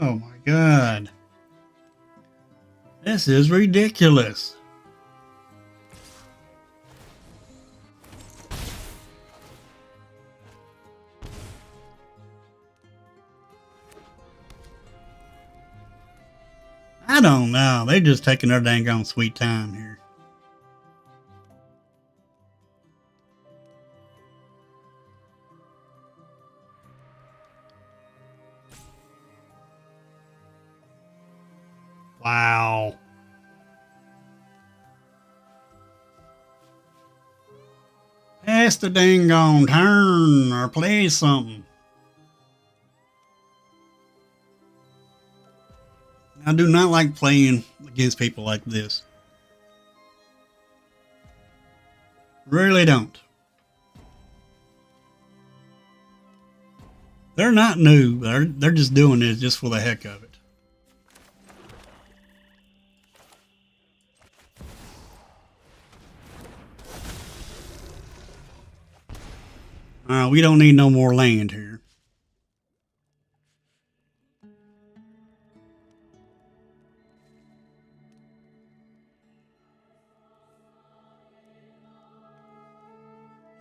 Oh my God. This is ridiculous. I don't know. They're just taking their dang on sweet time here. Wow. Pass the dang on turn or play something. I do not like playing against people like this. Really don't. They're not new. They're just doing this just for the heck of it. We don't need no more land here.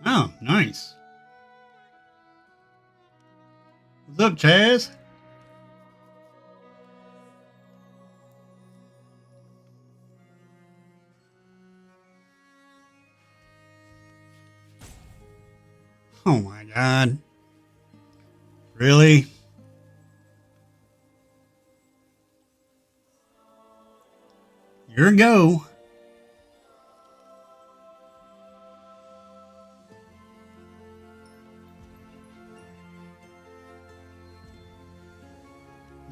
Oh, nice. What's up, Chaz? Oh my God. Really? Here we go.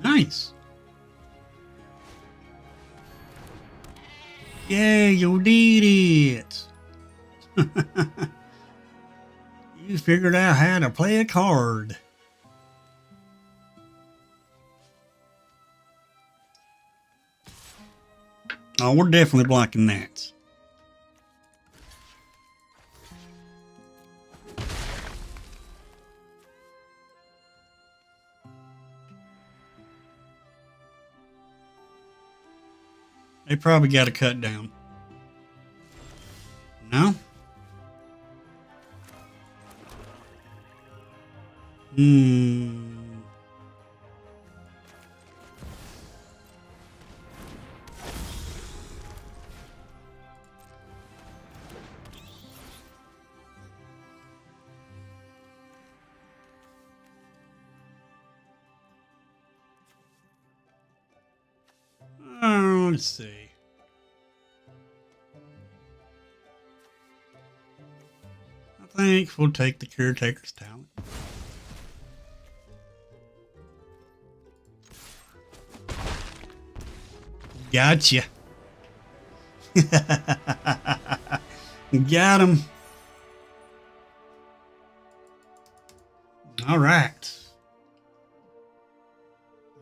Nice. Yeah, you did it. You figured out how to play a card. Oh, we're definitely blocking that. They probably got a cut down. No? Let's see. I think we'll take the Caretaker's talent. Gotcha. Got him. All right.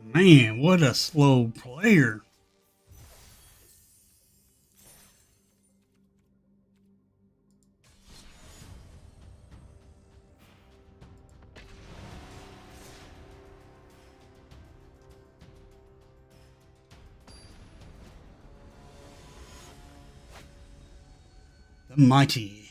Man, what a slow player. The mighty.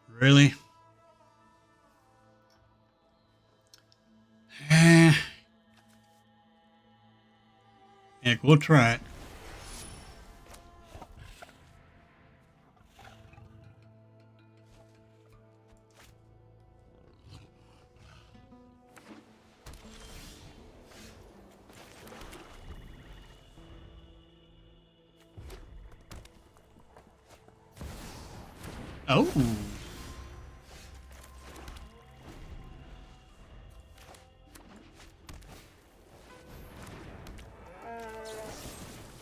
Really? Heck, we'll try it. Oh.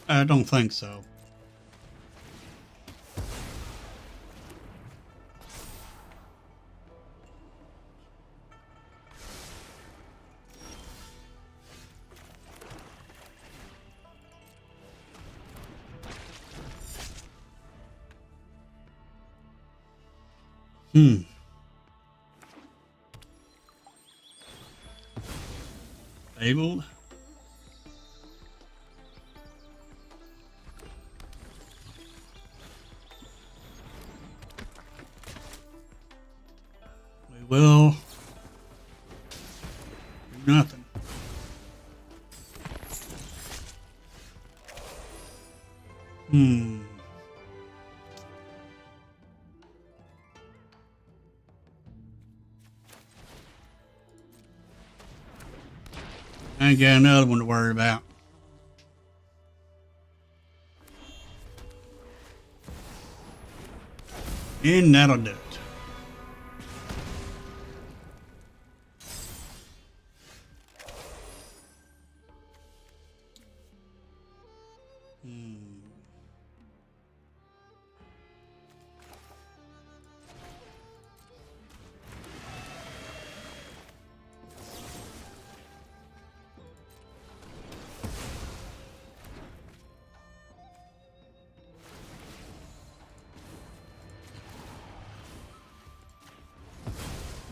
I don't think so. Fabled. We will do nothing. I ain't got another one to worry about. And that'll do it.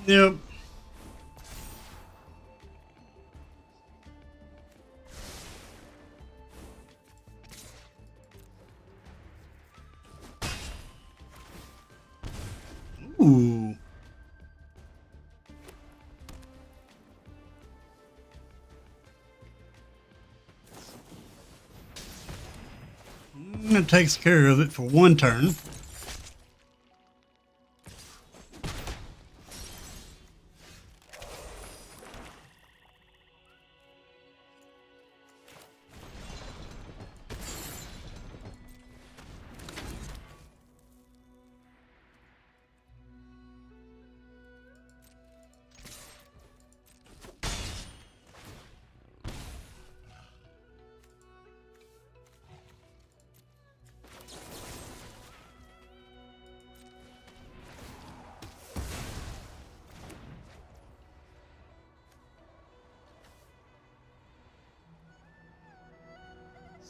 Yep. Ooh. That takes care of it for one turn.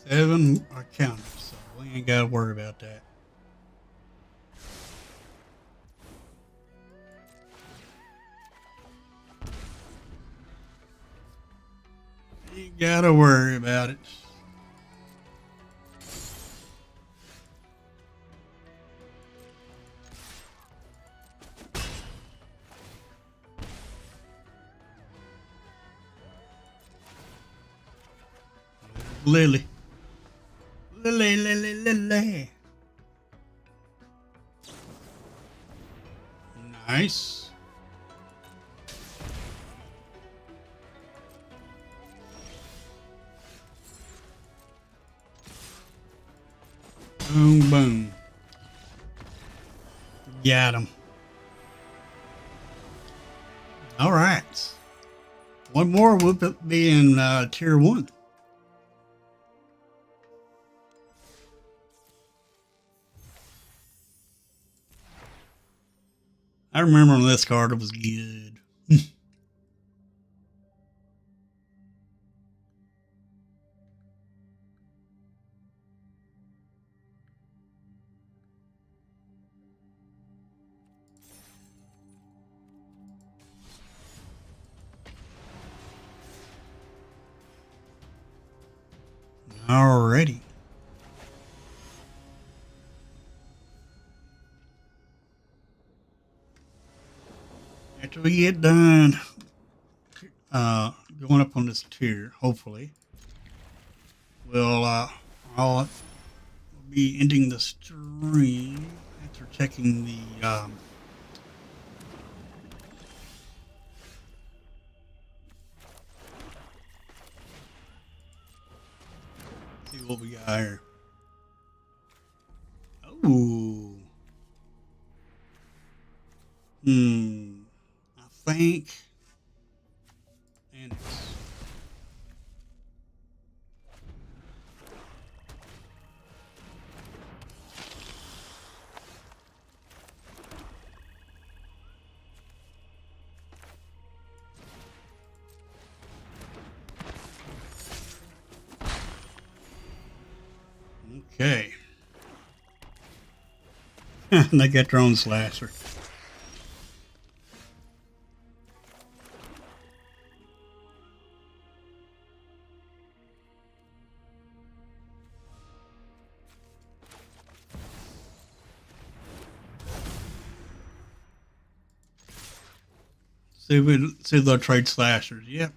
7 are counted, so we ain't got to worry about that. Ain't got to worry about it. Lily. Lily, Lily, Lily. Nice. Boom, boom. Got him. All right. One more will be in tier 1. I remember on this card it was good. Alrighty. After we get done going up on this tier, hopefully, I'll be ending the stream after checking the see what we got here. Oh. I think. And okay. They got their own slasher. See they'll trade slashers. Yep.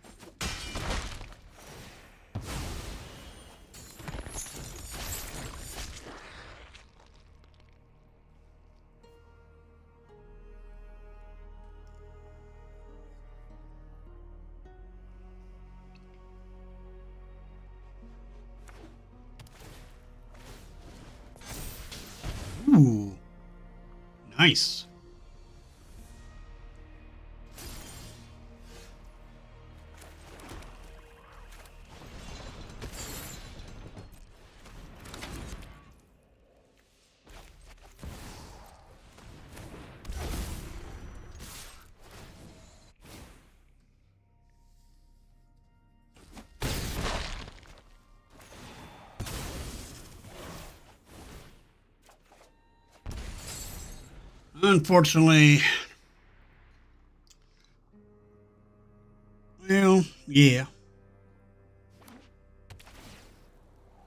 Ooh. Nice. Unfortunately, well, yeah.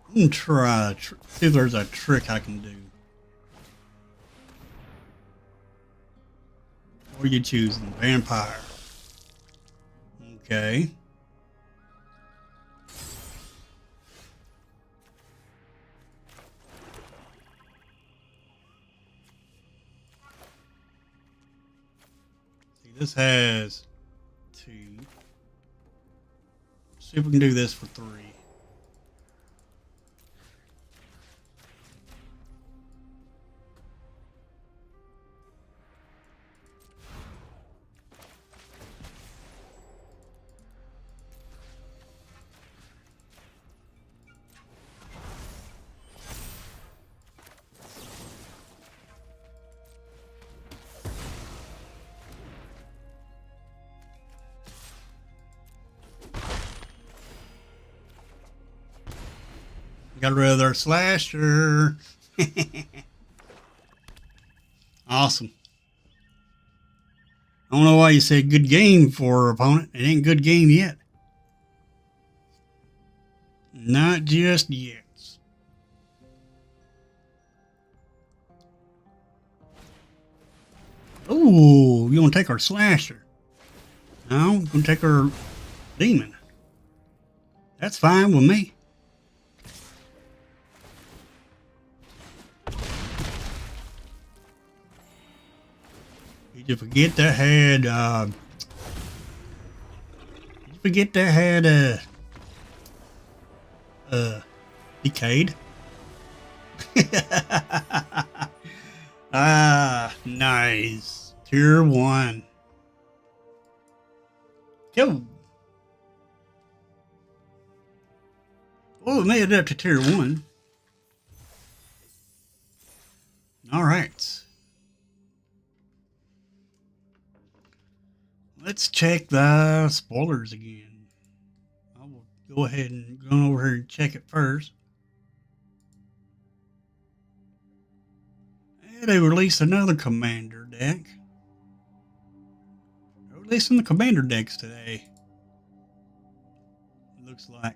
I'm gonna try see if there's a trick I can do. What are you choosing? Vampire. Okay. This has 2. See if we can do this for 3. Got rid of their slasher. Awesome. I don't know why you said good game for opponent. It ain't good game yet. Not just yet. Oh, you want to take our slasher? No, we're going to take our demon. That's fine with me. Did you forget that had, Decayed? Ah, nice. Tier 1. Go. Oh, we made it up to tier 1. All right. Let's check the spoilers again. I will go ahead and go over here and check it first. And they released another commander deck. They're releasing the commander decks today. It looks like.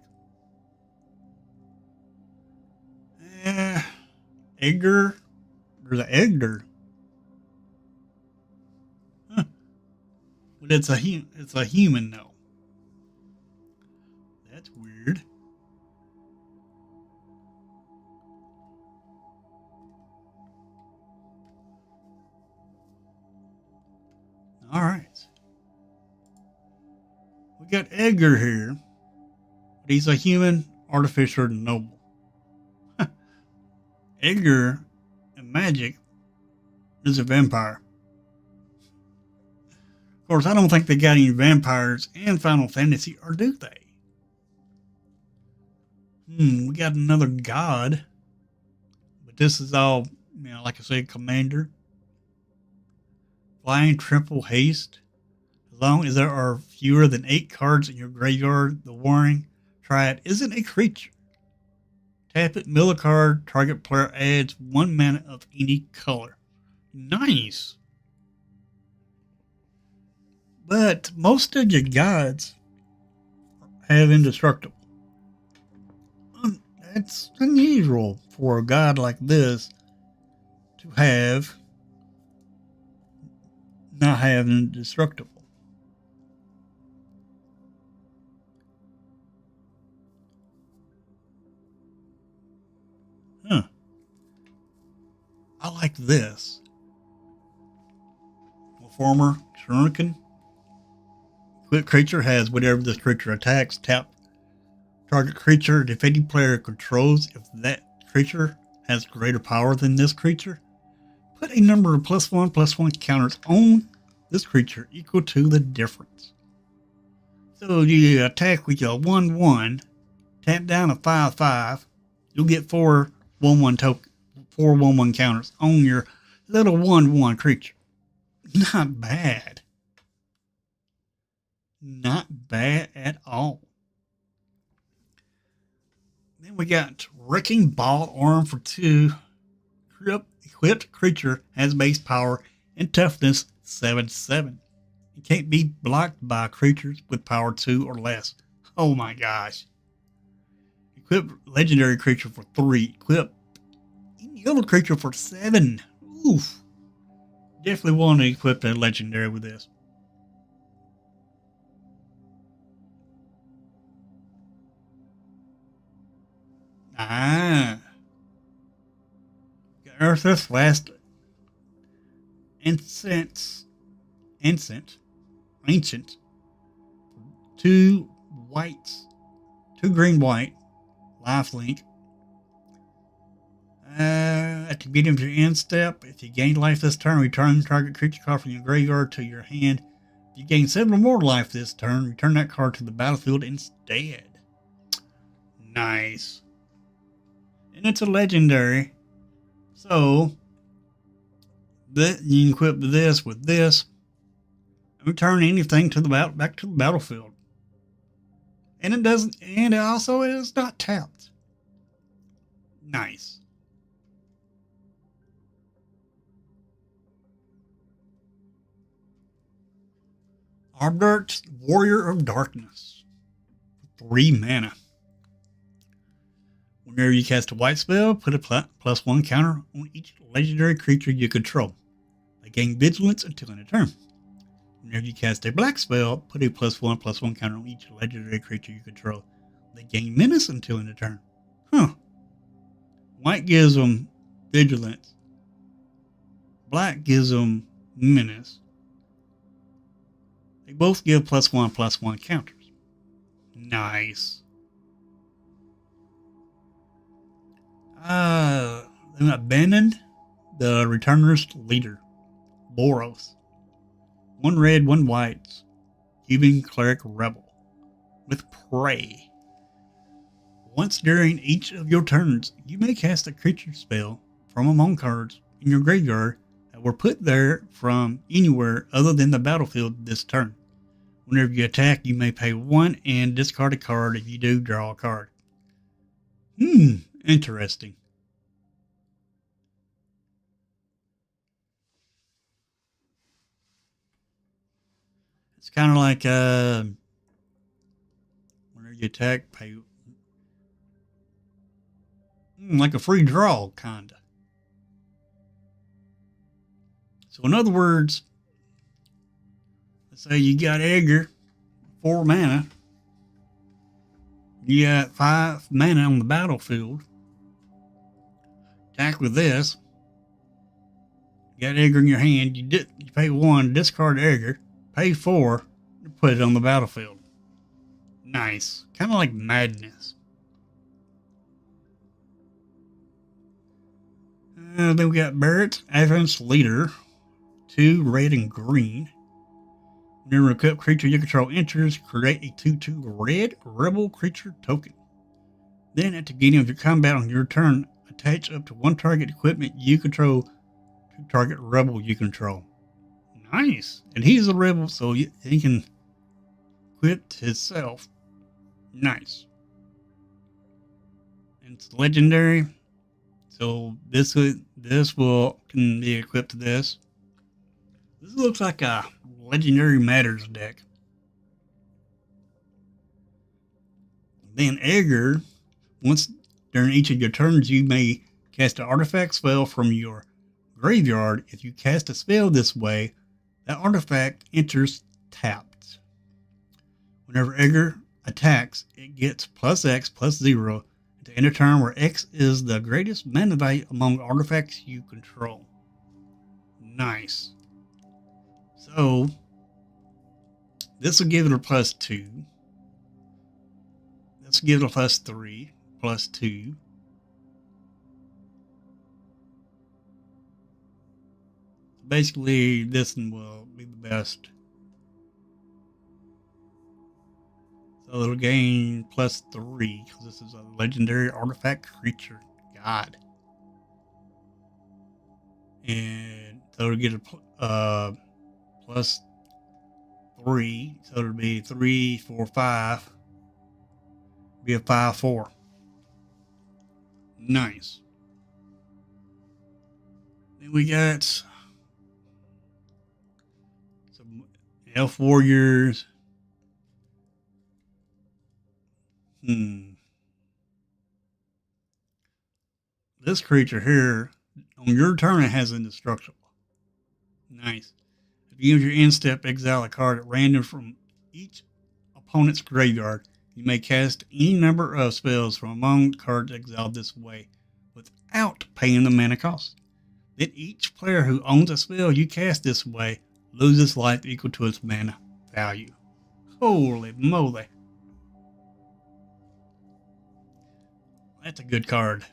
Edgar. There's an Edgar. Huh. But it's a human though. That's weird. All right. We got Edgar here. But he's a human, artificer, and noble. Edgar in Magic is a vampire. Of course, I don't think they got any vampires in Final Fantasy, or do they? We got another god. But this is all, like I said, commander. Flying triple haste. As long as there are fewer than 8 cards in your graveyard, the warring triad isn't a creature. Tap it, mill a card, target player adds 1 mana of any color. Nice. But most of your gods have indestructible. That's unusual for a god like this to not have indestructible. Huh. I like this. A former Shuriken. Equipped creature has whatever this creature attacks. Tap target creature defending player controls. If that creature has greater power than this creature, put a number of +1/+1 counters on this creature equal to the difference. So you attack with your 1/1, tap down a 5/5, you'll get 4 1/1 counters on your little 1/1 creature. Not bad. Not bad at all. Then we got Wrecking Ball, arm for 2. Equipped creature has base power and toughness 7/7. It can't be blocked by creatures with power 2 or less. Oh my gosh. Equip legendary creature for 3. Equip any other creature for 7. Oof. Definitely want to equip a legendary with this. Earth's last ancient. 2 whites, 2 green white, lifelink. At the beginning of your end step, if you gain life this turn, return target creature card from your graveyard to your hand. If you gain 7 or more life this turn, return that card to the battlefield instead. Nice. And it's a legendary. So, you can equip this with this. And return anything to the back to the battlefield. And it doesn't, and it also is not tapped. Nice. Arbert, Warrior of Darkness. 3 mana. Whenever you cast a white spell, put a +1 counter on each legendary creature you control. They gain vigilance until end of turn. Whenever you cast a black spell, put a +1/+1 counter on each legendary creature you control. They gain menace until end of turn. Huh. White gives them vigilance. Black gives them menace. They both give +1/+1 counters. Nice. Then abandoned the Returner's leader, Boros. 1 red, 1 white, Cuban Cleric Rebel with Prey. Once during each of your turns, you may cast a creature spell from among cards in your graveyard that were put there from anywhere other than the battlefield this turn. Whenever you attack, you may pay 1 and discard a card. If you do, draw a card. Interesting. It's kind of like whenever you attack, pay like a free draw, kinda. So in other words, let's say you got Edgar, 4 mana. You got 5 mana on the battlefield. Attack with this. You got Edgar in your hand. You pay 1, discard Edgar. Pay 4 to put it on the battlefield. Nice. Kind of like Madness. Then we got Barrett, Advance Leader. 2 red and green. Whenever a equipped creature you control enters, create a 2/2 red rebel creature token. Then at the beginning of your combat on your turn, attach up to 1 target equipment you control to target rebel you control. Nice. And he's a rebel, so he can equip himself. Nice. And it's legendary. So this can be equipped to this. This looks like a Legendary Matters deck. Then Edgar, once during each of your turns, you may cast an artifact spell from your graveyard. If you cast a spell this way, that artifact enters tapped. Whenever Edgar attacks, it gets +X +0 to end a turn where X is the greatest mana value among artifacts you control. Nice. So, this will give it a +2. This will give it a +3, +2. Basically, this one will be the best. So it'll gain +3 because this is a legendary artifact creature. God. And so it'll get a +3. So it'll be 3, 4, 5. Be a 5/4. Nice. Then we got some Elf Warriors. This creature here, on your turn, it has indestructible. Nice. If you use your end step, exile a card at random from each opponent's graveyard. You may cast any number of spells from among cards exiled this way without paying the mana cost. Then each player who owns a spell you cast this way loses life equal to its mana value. Holy moly. That's a good card.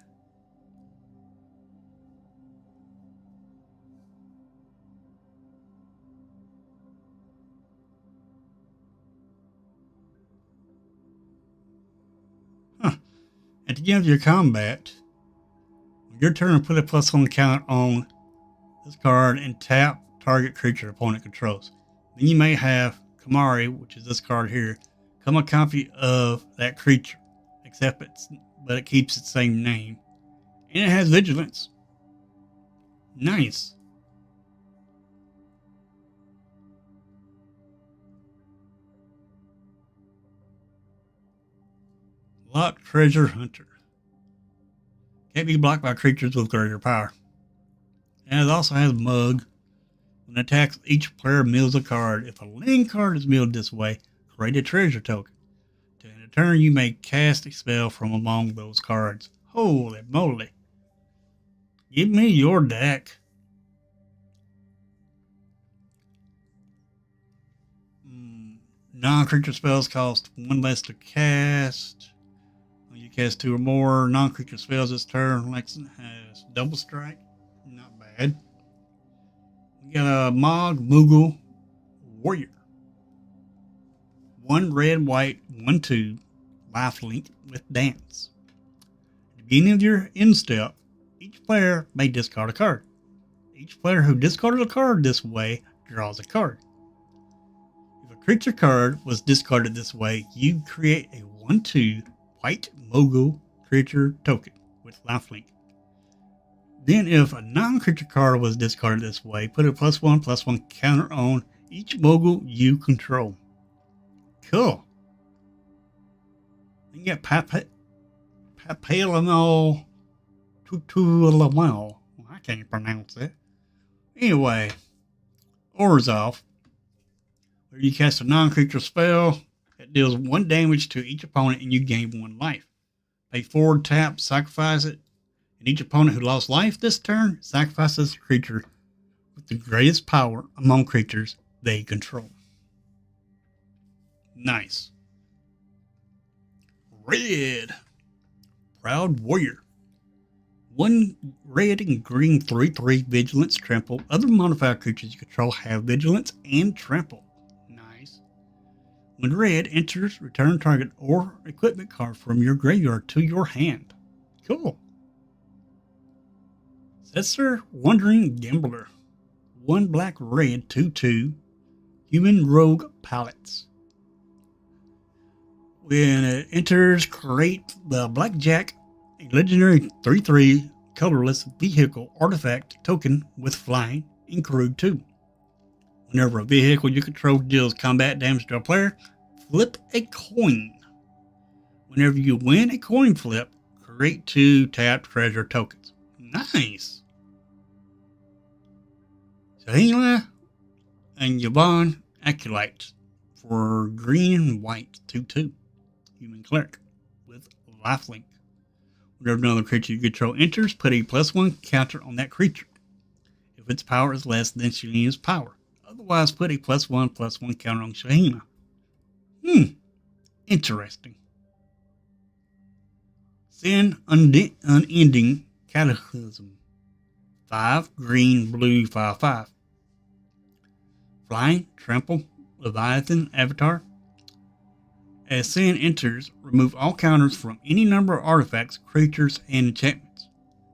At the end of your combat, on your turn, put a +1 count on this card and tap target creature opponent controls. Then you may have Kamari, which is this card here, become a copy of that creature, but it keeps its same name. And it has vigilance. Nice. Locked Treasure Hunter. Can't be blocked by creatures with greater power. And it also has Mug. When it attacks, each player mills a card. If a land card is milled this way, create a treasure token. To end a turn, you may cast a spell from among those cards. Holy moly. Give me your deck. Non-creature spells cost 1 less to cast. When you cast 2 or more non-creature spells this turn, Lexington has double strike. Not bad. We got a Mog Moogle Warrior. 1 red, white, 1/2 lifelink with dance. At the beginning of your end step, each player may discard a card. Each player who discarded a card this way draws a card. If a creature card was discarded this way, you create a 1/2 white Moogle creature token with lifelink. Then if a non-creature card was discarded this way, put a +1/+1 counter on each Moogle you control. Cool. You get Papalanol Tutulamel. I can't pronounce that. Anyway, Orzhov. Where you cast a non-creature spell, it deals 1 damage to each opponent and you gain 1 life. Pay 4, tap, sacrifice it, and each opponent who lost life this turn sacrifices a creature with the greatest power among creatures they control. Nice. Red. Proud Warrior. 1 red and green 3/3 vigilance, trample. Other modified creatures you control have vigilance and trample. Nice. When red enters, return target or equipment card from your graveyard to your hand. Cool. Setzer Wandering Gambler. 1 black red 2/2 human rogue pallets. When it enters, create the Blackjack, a legendary 3/3 colorless vehicle artifact token with flying and crew 2. Whenever a vehicle you control deals combat damage to a player, flip a coin. Whenever you win a coin flip, create 2 tapped treasure tokens. Nice. Shahila and Yvonne Acolyte for green and white 2/2 human cleric with lifelink. Whenever another creature you control enters, put a +1 counter on that creature. If its power is less than Shahina's power. Otherwise, put a +1/+1 counter on Shahina. Interesting. Sin Unending Cataclysm. 5 green, blue, 5/5. Flying, trample, Leviathan, Avatar. As Sin enters, remove all counters from any number of artifacts, creatures, and enchantments.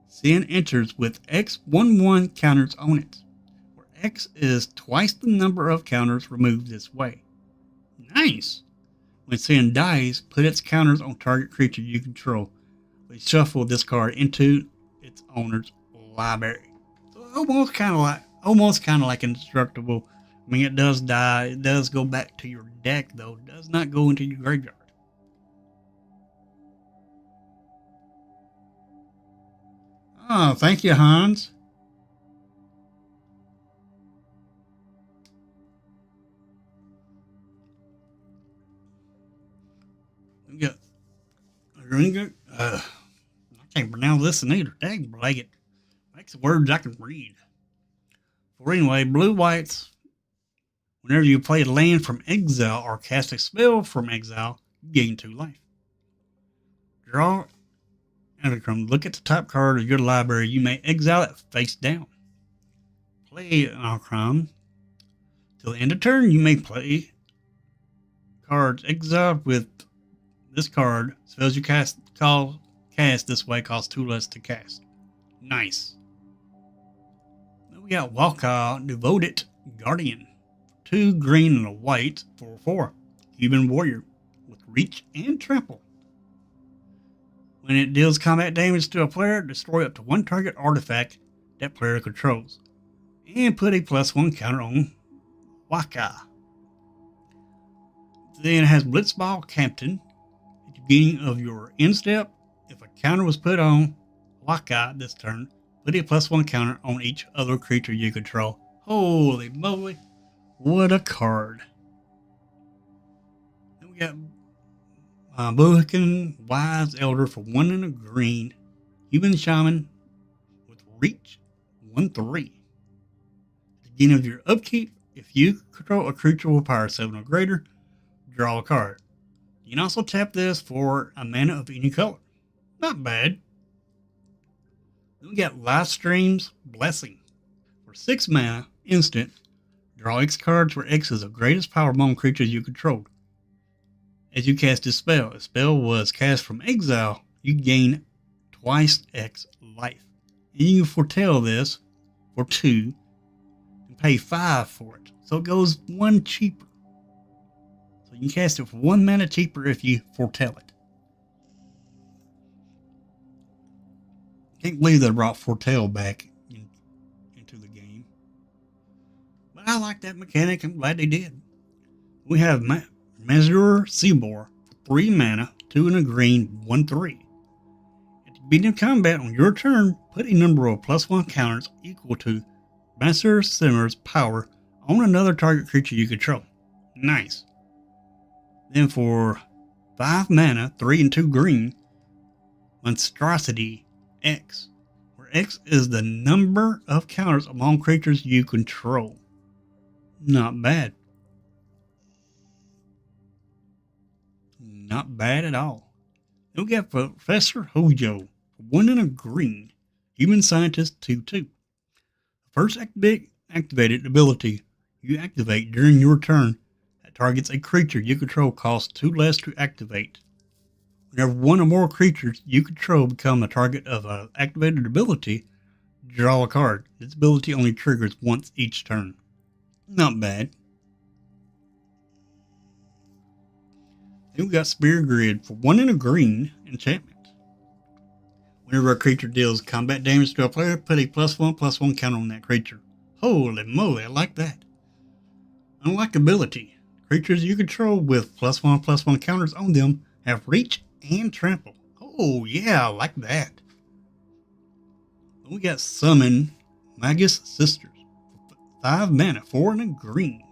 Sin enters with X 1/1 counters on it, where X is twice the number of counters removed this way. Nice! When Sin dies, put its counters on target creature you control. We shuffle this card into its owner's library. So almost kind of like indestructible. I mean, it does die. It does go back to your deck, though. It does not go into your graveyard. Oh, thank you, Hans. We got Ringo. I can't pronounce this either. Dang, blanket. Makes the words I can read. Or anyway, blue whites. Whenever you play a land from exile or cast a spell from exile, you gain 2 life. Draw Anachrome. Look at the top card of your library. You may exile it face down. Play Anachrome. Till the end of turn, you may play cards exiled with this card. Spells you cast this way cost 2 less to cast. Nice. Then we got Walka Devoted Guardian. 2 green and a white 4/4 human warrior with reach and trample. When When it deals combat damage to a player, destroy up to one target artifact that player controls. And put a +1 counter on Waka. Then it has Blitzball Captain. At the beginning of your end step, if a counter was put on Waka this turn, put a +1 counter on each other creature you control. Holy moly, what a card. Then we got Bohican Wise Elder for 1 and a green. Human Shaman with Reach 1/3. At the beginning of your upkeep, if you control a creature with power 7 or greater, draw a card. You can also tap this for a mana of any color. Not bad. Then we got Livestream's Blessing. For 6 mana, instant, draw X cards where X is the greatest power among creatures you control. As you cast this spell, if the spell was cast from exile, you gain twice X life. And you can foretell this for 2 and pay 5 for it. So it goes 1 cheaper. So you can cast it for 1 mana cheaper if you foretell it. Can't believe they brought foretell back into the game. But I like that mechanic. I'm glad they did. We have Mazur Seymour for 3 mana, 2 and a green, 1/3. At the beginning of combat on your turn, put a number of +1 counters equal to Mazur Seymour's power on another target creature you control. Nice. Then for 5 mana, 3 and 2 green, Monstrosity X, where X is the number of counters among creatures you control. Not bad. Not bad at all. Then we got Professor Hojo, 1 and a green, Human Scientist 2/2. First activated ability you activate during your turn that targets a creature you control costs 2 less to activate. Whenever one or more creatures you control become the target of an activated ability, draw a card. This ability only triggers once each turn. Not bad. Then we got Spear Grid for 1 and a green enchantment. Whenever a creature deals combat damage to a player, put a +1/+1 counter on that creature. Holy moly, I like that. Unlike ability, creatures you control with +1/+1 counters on them have Reach and Trample. Oh yeah, I like that. Then we got Summon Magus Sisters. 5 mana, 4 and a green.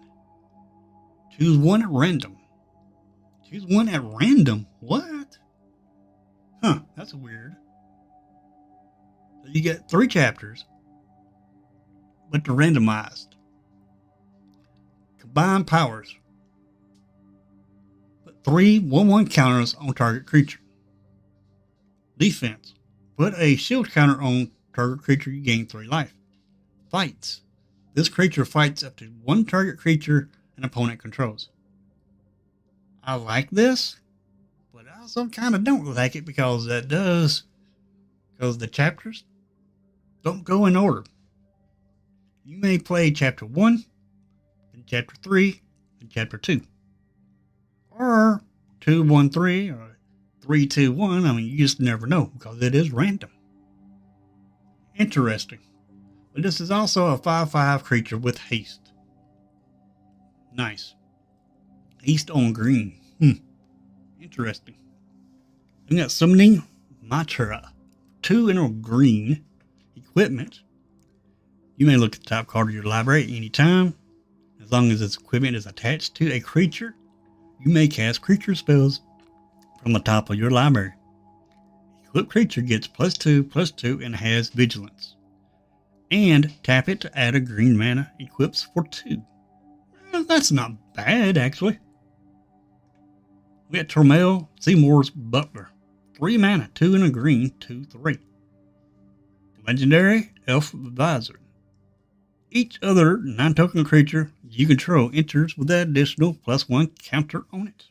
Choose 1 at random. Choose 1 at random? What? Huh, that's weird. So you get 3 chapters, but they're randomized. Combine powers. Put 3 1/1 counters on target creature. Defense. Put a shield counter on target creature, you gain 3 life. Fights. This creature fights up to 1 target creature an opponent controls. I like this, but I also kind of don't like it because because the chapters don't go in order. You may play chapter 1, then chapter 3, and chapter 2. Or 2, 1, 3, or 3, 2, 1. I mean, you just never know because it is random. Interesting. But this is also a 5/5 creature with haste. Nice. Haste on green. Interesting. We got Summoning Matra. 2 and a green. Equipment. You may look at the top card of your library at any time. As long as this equipment is attached to a creature, you may cast creature spells from the top of your library. Equipped creature gets +2/+2 and has vigilance. And tap it to add a green mana, equips for 2. Well, that's not bad, actually. We got Tormel Seymour's Butler. 3 mana, 2 and a green, 2/3. Legendary Elf Advisor. Each other 9-token creature you control enters with that additional +1 counter on it.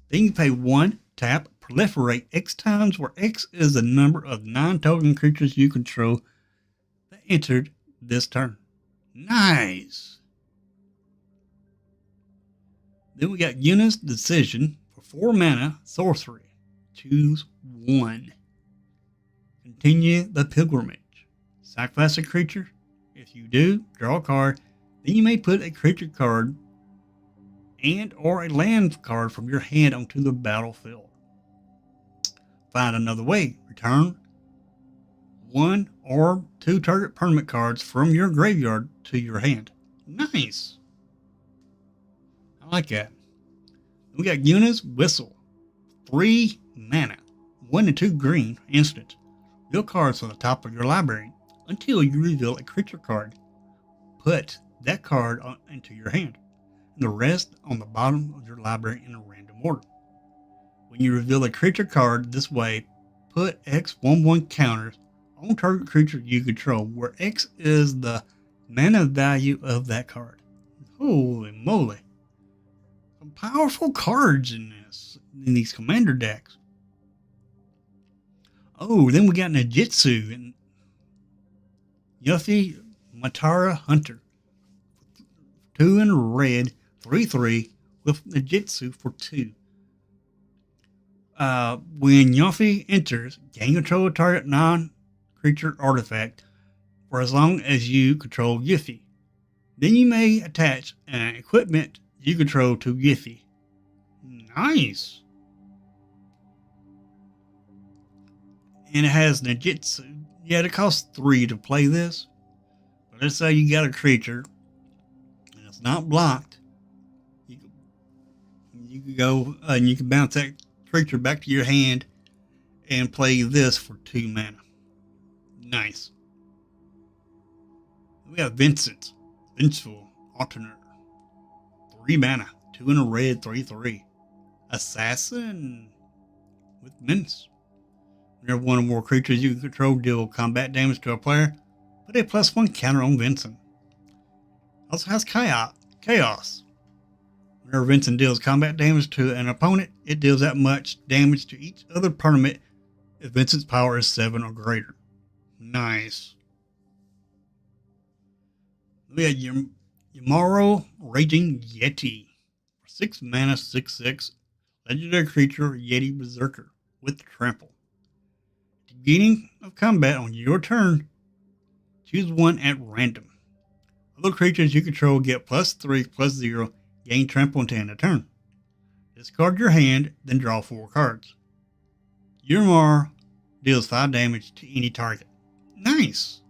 Then you pay 1, tap, proliferate X times, where X is the number of 9-token creatures you control that entered this turn. Nice. Then we got Yuna's Decision for 4 mana, sorcery. Choose 1. Continue the pilgrimage. Sacrifice a creature. If you do, draw a card. Then you may put a creature card and or a land card from your hand onto the battlefield. Find another way. Return 1 or 2 target permanent cards from your graveyard to your hand. Nice. I like that. We got Yuna's Whistle. 3 mana. 1 and 2 green. Instant. Reveal cards on the top of your library until you reveal a creature card. Put that card into your hand, and the rest on the bottom of your library in a random order. When you reveal a creature card this way, put X/1/1 counters on target creature you control, where X is the mana value of that card. Holy moly. Some powerful cards in these commander decks. Oh, then we got Najitsu and Yuffie Matara Hunter. 2 in red, 3/3 with Najitsu for 2. When Yuffie enters, gain control of target non-creature artifact for as long as you control Yuffie. Then you may attach an equipment you control to Yuffie. Nice. And it has Najitsu. Yeah, it costs 3 to play this. But let's say you got a creature and it's not blocked. You can go and you can bounce that creature back to your hand and play this for 2 mana. Nice. We got Vincent. Vengeful Alternator. 3 mana. 2 in a red, 3/3. Assassin with Menace. Whenever one or more creatures you control deal combat damage to a player, put a +1 counter on Vincent. Also has Chaos. Whenever Vincent deals combat damage to an opponent, it deals that much damage to each other permanent if Vincent's power is 7 or greater. Nice. We had Yamaro Raging Yeti. 6 mana, 6/6. Legendary creature, Yeti Berserker with Trample. At the beginning of combat on your turn, choose one at random. Other creatures you control get +3/+0, gain Trample until end of turn. Discard your hand, then draw 4 cards. Yamaro deals 5 damage to any target. Nice.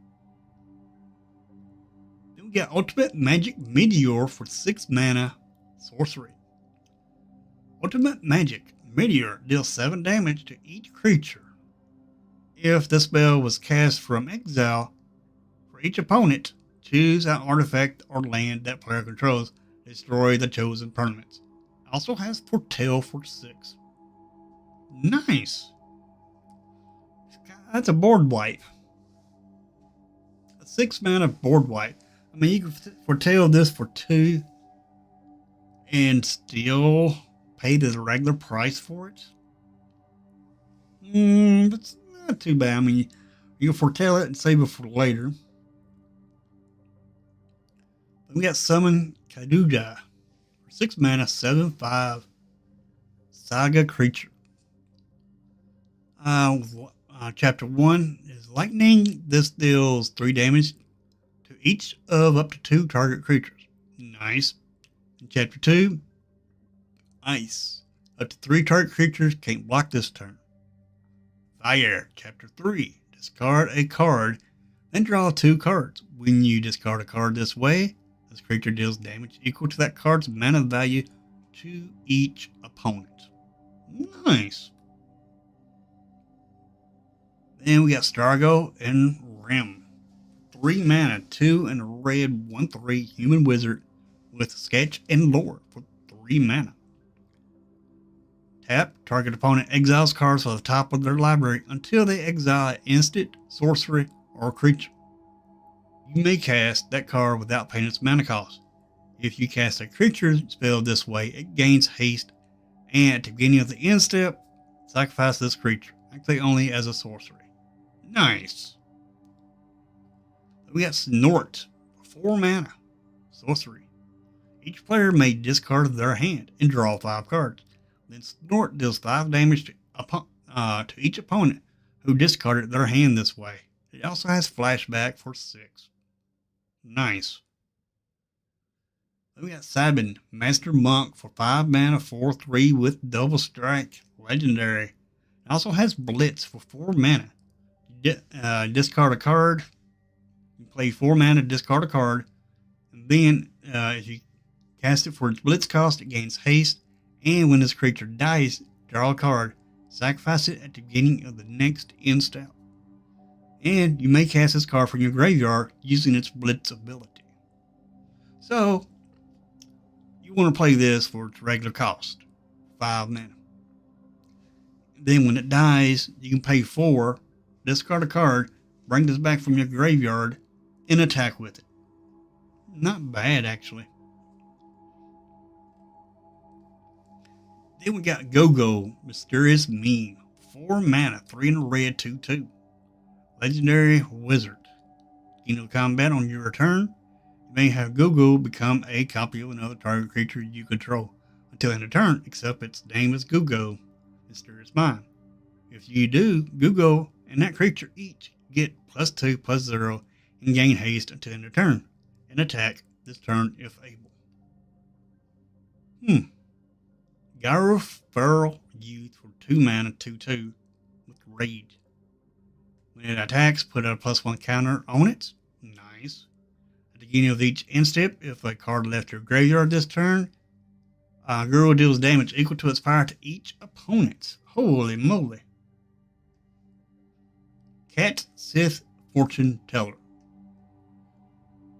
Then we got Ultimate Magic Meteor for 6 mana, sorcery. Ultimate Magic Meteor deals 7 damage to each creature. If the spell was cast from exile, for each opponent, choose an artifact or land that player controls. Destroy the chosen permanents. Also has Foretell for 6. Nice. That's a board wipe. A 6 mana board wipe. I mean, you can foretell this for 2 and still pay the regular price for it. It's not too bad. I mean, you can foretell it and save it for later. Then we got Summon Kaduja for 6 mana, 7/5 Saga creature. Chapter 1 is Lightning. This deals 3 damage to each of up to 2 target creatures. Nice. In Chapter 2, Ice. Up to 3 target creatures can't block this turn. Fire. Chapter 3. Discard a card, then draw 2 cards. When you discard a card this way, this creature deals damage equal to that card's mana value to each opponent. Nice. Then we got Stargo and Rim. 3 mana, 2 and a red, 1/3 human wizard with sketch and lore for 3 mana. Tap, target opponent exiles cards from the top of their library until they exile an instant, sorcery, or creature. You may cast that card without paying its mana cost. If you cast a creature spell this way, it gains haste, and at the beginning of the end step, sacrifice this creature, actually only as a sorcery. Nice. We got Snort, 4 mana, sorcery. Each player may discard their hand and draw 5 cards. Then Snort deals 5 damage to to each opponent who discarded their hand this way. It also has flashback for 6. Nice. Then we got Sabin, Master Monk for 5 mana, 4/3 with double strike. Legendary. It also has Blitz for 4 mana. Discard a card. You play 4 mana, discard a card. And then, if you cast it for its Blitz cost, it gains haste. And when this creature dies, draw a card. Sacrifice it at the beginning of the next end step. And you may cast this card from your graveyard using its Blitz ability. So, you want to play this for its regular cost, 5 mana. Then when it dies, you can pay 4, discard a card, bring this back from your graveyard, and attack with it. Not bad, actually. Then we got Go-Go, Mysterious Meme. 4 mana, 3 in a red, 2/2. Legendary Wizard. Beginning of combat on your return, you may have Go-Go become a copy of another target creature you control until end of turn, except its name is Go-Go, Mysterious Mime. If you do, Go-Go and that creature each get +2, +0, and gain haste until end of turn, and attack this turn if able. Gyro Feral Youth for 2 mana, 2/2 with Rage. When it attacks, put a +1 counter on it. Nice. At the beginning of each end step, if a card left your graveyard this turn, Gyro deals damage equal to its power to each opponent. Holy moly. Cat Sith Fortune Teller.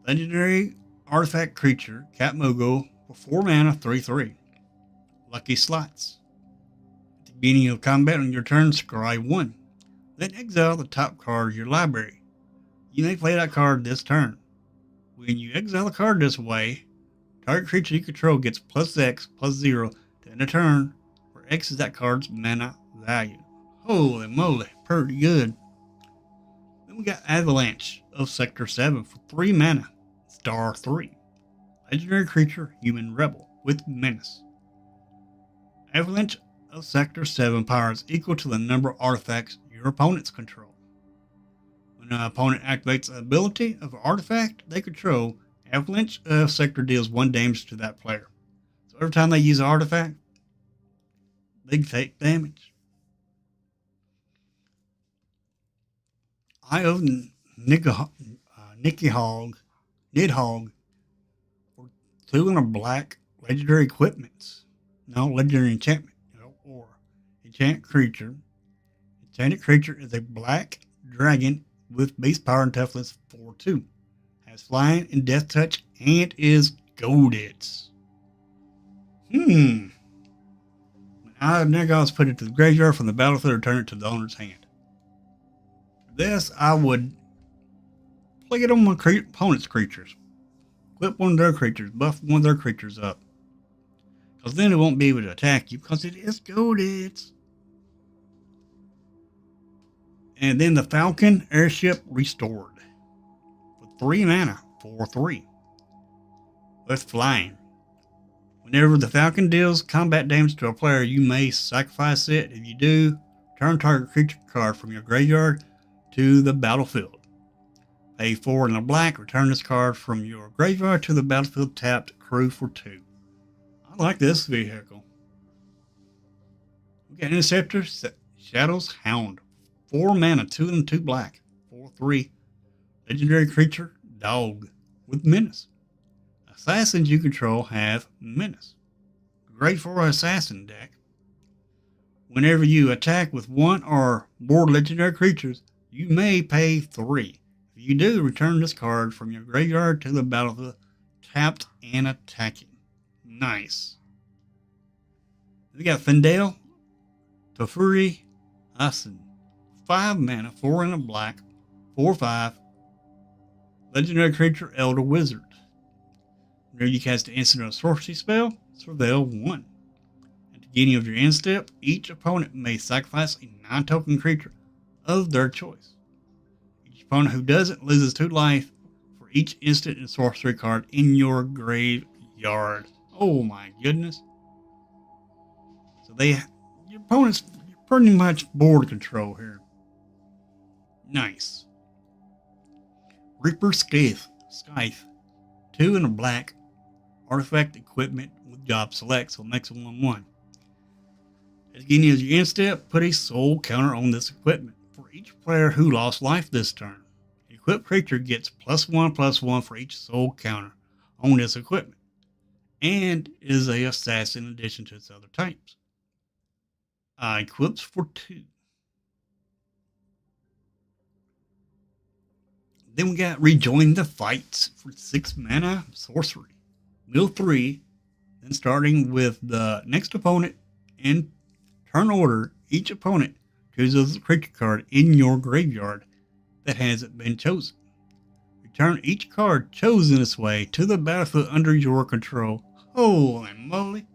Legendary artifact creature, Cat Mogo for 4 mana, 3/3. Lucky Slots. At the beginning of combat on your turn, scry 1. Then exile the top card of your library. You may play that card this turn. When you exile a card this way, target creature you control gets +X, +0 to end a turn, where X is that card's mana value. Holy moly, pretty good. Then we got Avalanche of Sector 7 for 3 mana, star 3. Legendary creature, Human Rebel with Menace. Avalanche of Sector 7 power is equal to the number of artifacts your opponents control. When an opponent activates an ability of an artifact they control, Avalanche of Sector deals 1 damage to that player. So every time they use an artifact, they take damage. Eye of Nidhogg for 2 and a black legendary equipments. No, legendary enchantment, or enchant creature. Enchanted creature is a black dragon with base power and toughness 4/2. Has flying and death touch and is goaded. When Eye of Nidhogg is put into the graveyard from the battlefield, return it to the owner's hand. This I would play it on my opponent's creatures. Equip one of their creatures, buff one of their creatures up. Because then it won't be able to attack you because it is goaded. And then the Falcon Airship Restored. For 3 mana, 4/3. With flying. Whenever the Falcon deals combat damage to a player, you may sacrifice it. If you do, turn target creature card from your graveyard to the battlefield. Pay 4 in a black, return this card from your graveyard to the battlefield tapped, crew for 2. I like this vehicle. We got Interceptor, Shadow's Hound. 4 mana, 2 and 2 black, 4/3. Legendary creature, Dog, with Menace. Assassins you control have Menace. Great for an assassin deck. Whenever you attack with 1 or more legendary creatures, you may pay 3. If you do, return this card from your graveyard to the battlefield, tapped and attacking. Nice. We got Fendale, Tefuri, Asin. 5 mana, 4 in a black, 4/5. Legendary creature, Elder Wizard. Whenever you cast an instant or sorcery spell, surveil 1. At the beginning of your end step, each opponent may sacrifice a 9-token creature of their choice. Each opponent who doesn't loses 2 life for each instant and sorcery card in your graveyard. Oh my goodness. So your opponents pretty much board control here. Nice. Reaper Scythe. 2 in a black. Artifact equipment with job select, so it makes it 1/1. As beginning as your end step, put a soul counter on this equipment. For each player who lost life this turn, the equipped creature gets +1/+1 for each soul counter on this equipment, and is a assassin in addition to its other types. Equips for 2. Then we got Rejoin the Fights for 6 mana sorcery. Mill 3, then starting with the next opponent in turn order, each opponent chooses a creature card in your graveyard that hasn't been chosen. Return each card chosen this way to the battlefield under your control. Holy moly.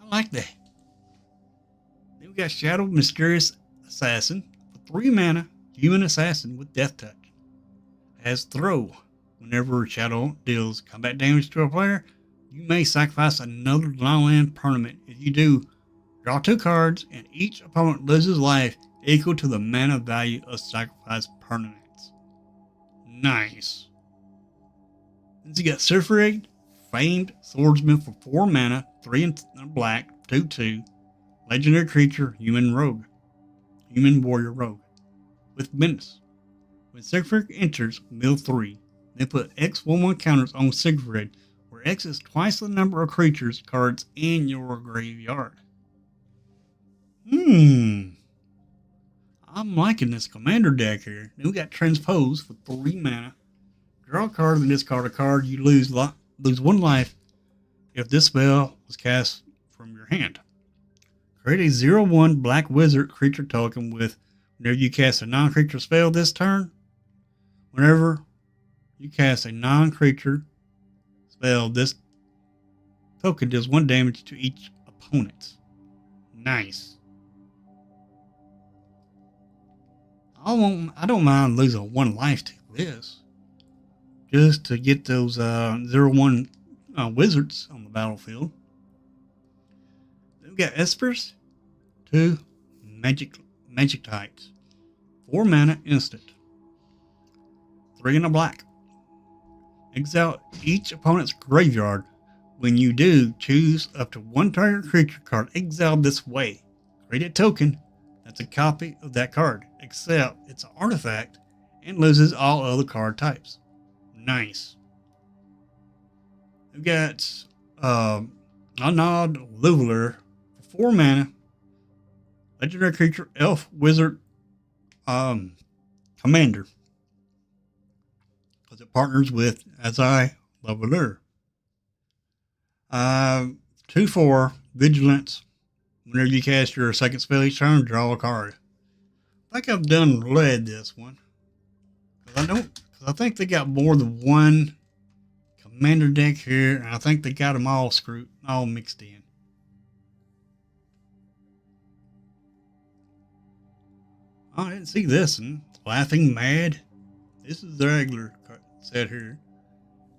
I like that. Then we got Shadow Mysterious Assassin for 3 mana, human assassin with Death Touch. Has throw. Whenever Shadow deals combat damage to a player, you may sacrifice another land permanent. If you do, draw 2 cards, and each opponent loses life equal to the mana value of sacrificed permanents. Nice. Then you got Sifrid, Famed Swordsman for 4 mana, 3 in black, 2/2. Legendary creature, human warrior rogue. With menace. When Siegfried enters, mill 3. Then put X 1/1 counters on Siegfried, where X is twice the number of creatures cards in your graveyard. I'm liking this commander deck here. Then we got Transpose for 3 mana. Draw a card and discard a card. You lose 1 life if this spell was cast from your hand. Create a 0/1 black wizard creature token with whenever you cast a non-creature spell this turn. Whenever you cast a non-creature spell, this token does 1 damage to each opponent. Nice. I don't mind losing 1 life to this, just to get those 0/1 wizards on the battlefield. Then we got Espers, 2 magic tides, 4 mana instant, 3 in a black. Exile each opponent's graveyard. When you do, choose up to 1 target creature card exiled this way. Create a token that's a copy of that card, except it's an artifact and loses all other card types. Nice. We've got Anod Leveler for 4 mana. Legendary creature, elf, wizard, commander. Because it partners with Azai Leveler. 2/4 vigilance. Whenever you cast your second spell each turn, draw a card. I think I've led this one. Because I think they got more than 1 commander deck here, and I think they got them all mixed in. Oh, I didn't see this one. Laughing Mad. This is the regular set here.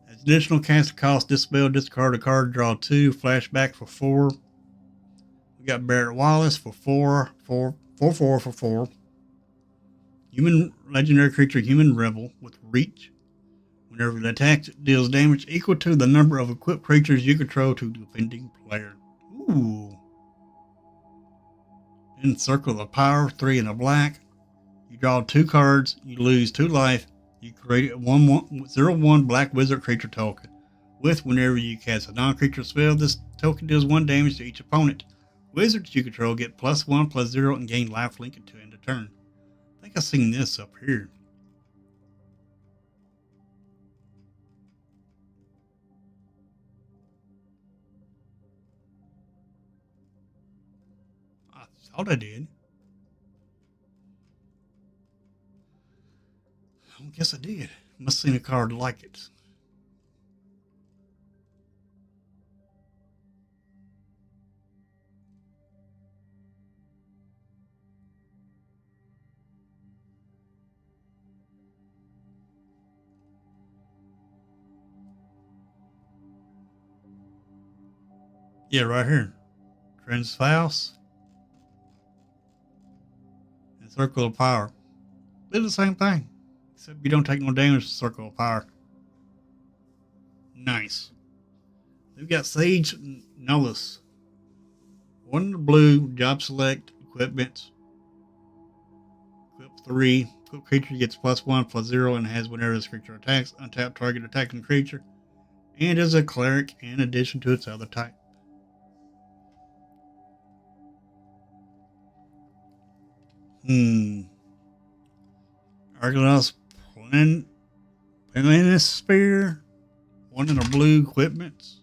As additional caster cost, dispel, discard a card, draw 2, flashback for 4. We got Barrett Wallace for 4. Human legendary creature, human rebel with reach. Whenever it attacks, it deals damage equal to the number of equipped creatures you control to the defending player. Ooh. In Circle of Power, 3 in a black. You draw 2 cards, you lose 2 life. You create a 0/1 black wizard creature token. With whenever you cast a non-creature spell, this token deals 1 damage to each opponent. Wizards you control get +1/+0 and gain lifelink until end of turn. I think I've seen this up here. I thought I did. I guess I did. Must have seen a card like it. Yeah, right here. Transfaus. and Circle of Power. They're the same thing, except you don't take no damage to Circle of Power. Nice. We've got Sage Nullus. 1 in the blue, job select, equipment. Equip 3. Equip creature gets +1/+0 and has whenever this creature attacks, untap target attacking creature. And is a cleric in addition to its other type. Argonos Planisphere. 1 in a blue, equipment.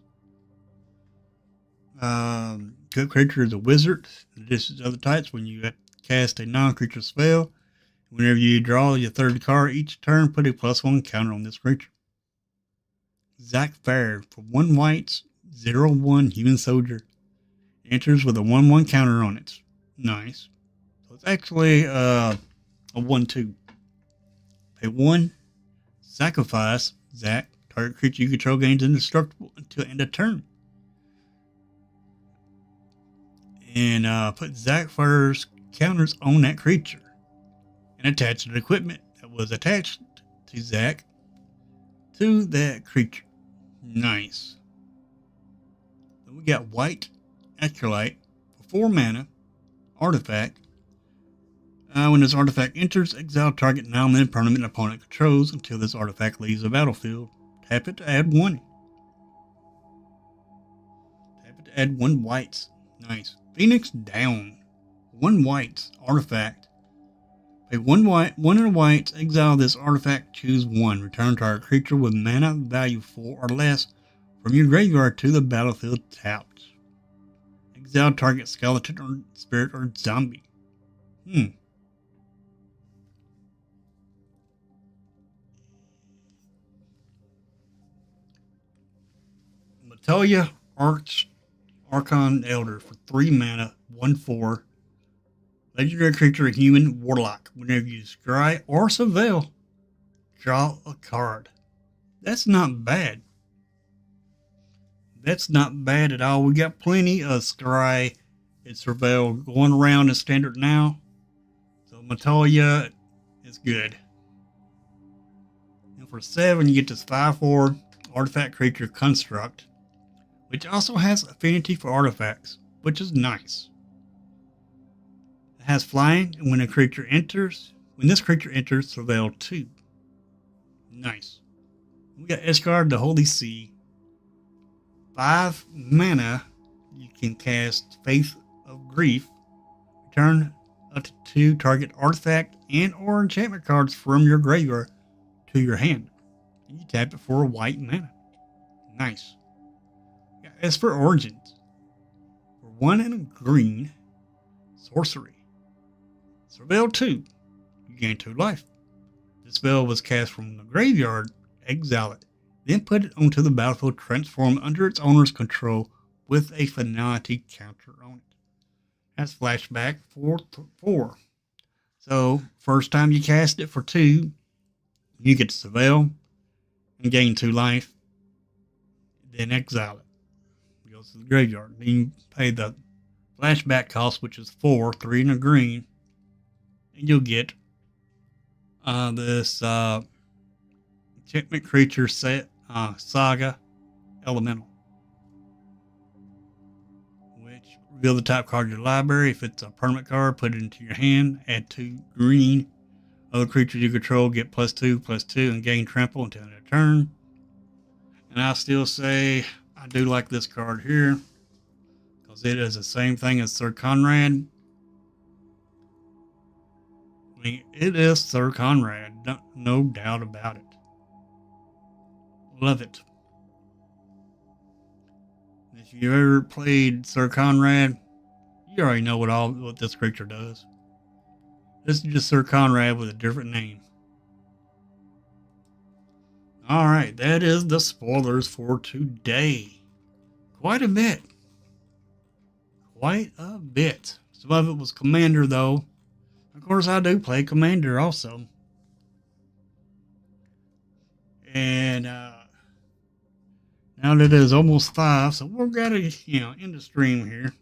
Good creature is a wizard. In addition to other types, when you cast a non-creature spell, whenever you draw your third card each turn, put a +1 counter on this creature. Zac Fair for 1 white, 0/1 human soldier. Enters with a 1/1 counter on it. Nice. So it's actually a 1/2. Pay 1, sacrifice Zac. Target creature you control gains indestructible until end of turn. And put Zac Fair's counters on that creature. And attach the equipment that was attached to Zac to that creature. Nice. Then we got White Acolyte for 4 mana. Artifact. When this artifact enters, exile target non-land permanent opponent controls until this artifact leaves the battlefield. Tap it to add 1. Tap it to add 1 white. Nice. Phoenix Down. 1 white. Artifact. Pay 1 white, 1 in a white, exile this artifact, choose 1. Return target creature with mana value 4 or less from your graveyard to the battlefield tapped. Exile target skeleton or spirit or zombie. Matoya Archon Elder for 3 mana, 1/4. Legendary creature, human warlock. Whenever you scry or surveil, draw a card. That's not bad. That's not bad at all. We got plenty of scry and surveil going around in standard now. So Matoya is good. And for 7, you get this 5/4 artifact creature construct, which also has affinity for artifacts, which is nice. It has flying, and when this creature enters, surveil 2. Nice. We got Ishgard the Holy Sea. 5 mana, you can cast Faith of Grief. Return up to 2 target artifact and or enchantment cards from your graveyard to your hand. And you tap it for a white mana. Nice. As for Origins, for 1 and a green, sorcery. Surveil 2, you gain 2 life. This spell was cast from the graveyard, exile it, then put it onto the battlefield transformed under its owner's control with a finality counter on it. That's flashback for 4. So, first time you cast it for 2, you get to surveil and gain 2 life, then exile it. Goes to the graveyard. Then you pay the flashback cost, which is 4, 3 and a green, and you'll get this enchantment creature set Saga Elemental, which reveal the top card of your library. If it's a permanent card, put it into your hand. Add 2 green. Other creatures you control get +2/+2 and gain trample until end of turn. And I still say I do like this card here because it is the same thing as Sir Conrad. I mean, it is Sir Conrad, no doubt about it. Love it. If you ever played Sir Conrad, you already know what this creature does. This is just Sir Conrad with a different name. Alright, that is the spoilers for today. Quite a bit. Quite a bit. Some of it was Commander, though. Of course, I do play Commander also. And now that it is almost 5, so we're going to, end the stream here.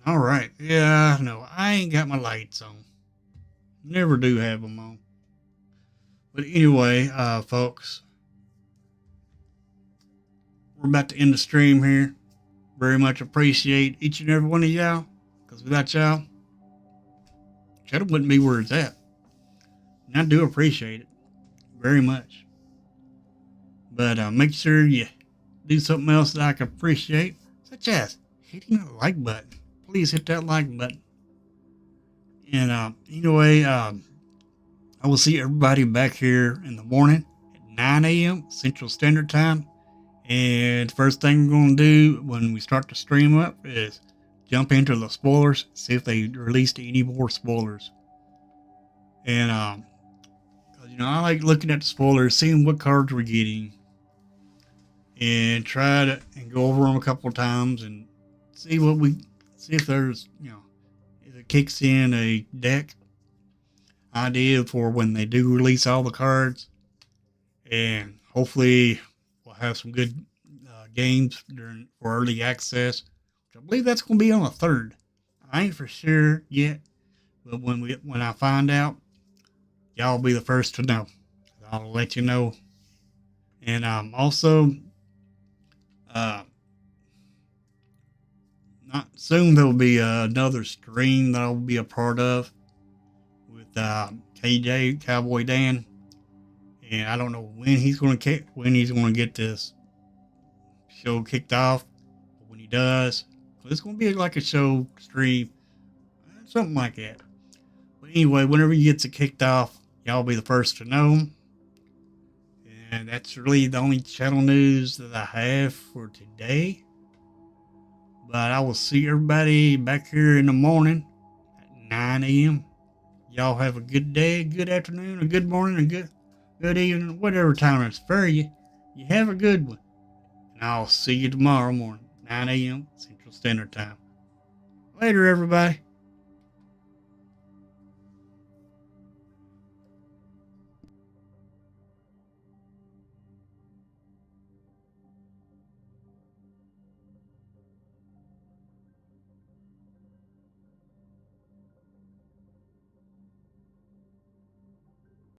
All right. Yeah, no, I ain't got my lights on. Never do have them on. But anyway, folks, we're about to end the stream here. Very much appreciate each and every one of y'all. Because without y'all, channel wouldn't be where it's at. And I do appreciate it very much. But make sure you do something else that I can appreciate, such as hitting the like button. Please hit that like button. And anyway, I will see everybody back here in the morning at 9 a.m. Central Standard Time. And the first thing we're going to do when we start the stream up is jump into the spoilers, see if they released any more spoilers. And, I like looking at the spoilers, seeing what cards we're getting, and try to go over them a couple of times and see if there's, if it kicks in a deck idea for when they do release all the cards. And hopefully we'll have some good games for early access. I believe that's going to be on the 3rd. I ain't for sure yet, but when I find out, y'all will be the first to know. I'll let you know. And also, not soon there will be another stream that I'll be a part of with KJ Cowboy Dan, and I don't know when he's going to get this show kicked off. But when he does, it's going to be like a show stream, something like that. But anyway, whenever he gets it kicked off, y'all be the first to know. And that's really the only channel news that I have for today. But I will see everybody back here in the morning at 9 a.m. Y'all have a good day, good afternoon, a good morning, a good evening, whatever time it's for you. You have a good one. And I'll see you tomorrow morning, 9 a.m. Central Standard Time. Later, everybody.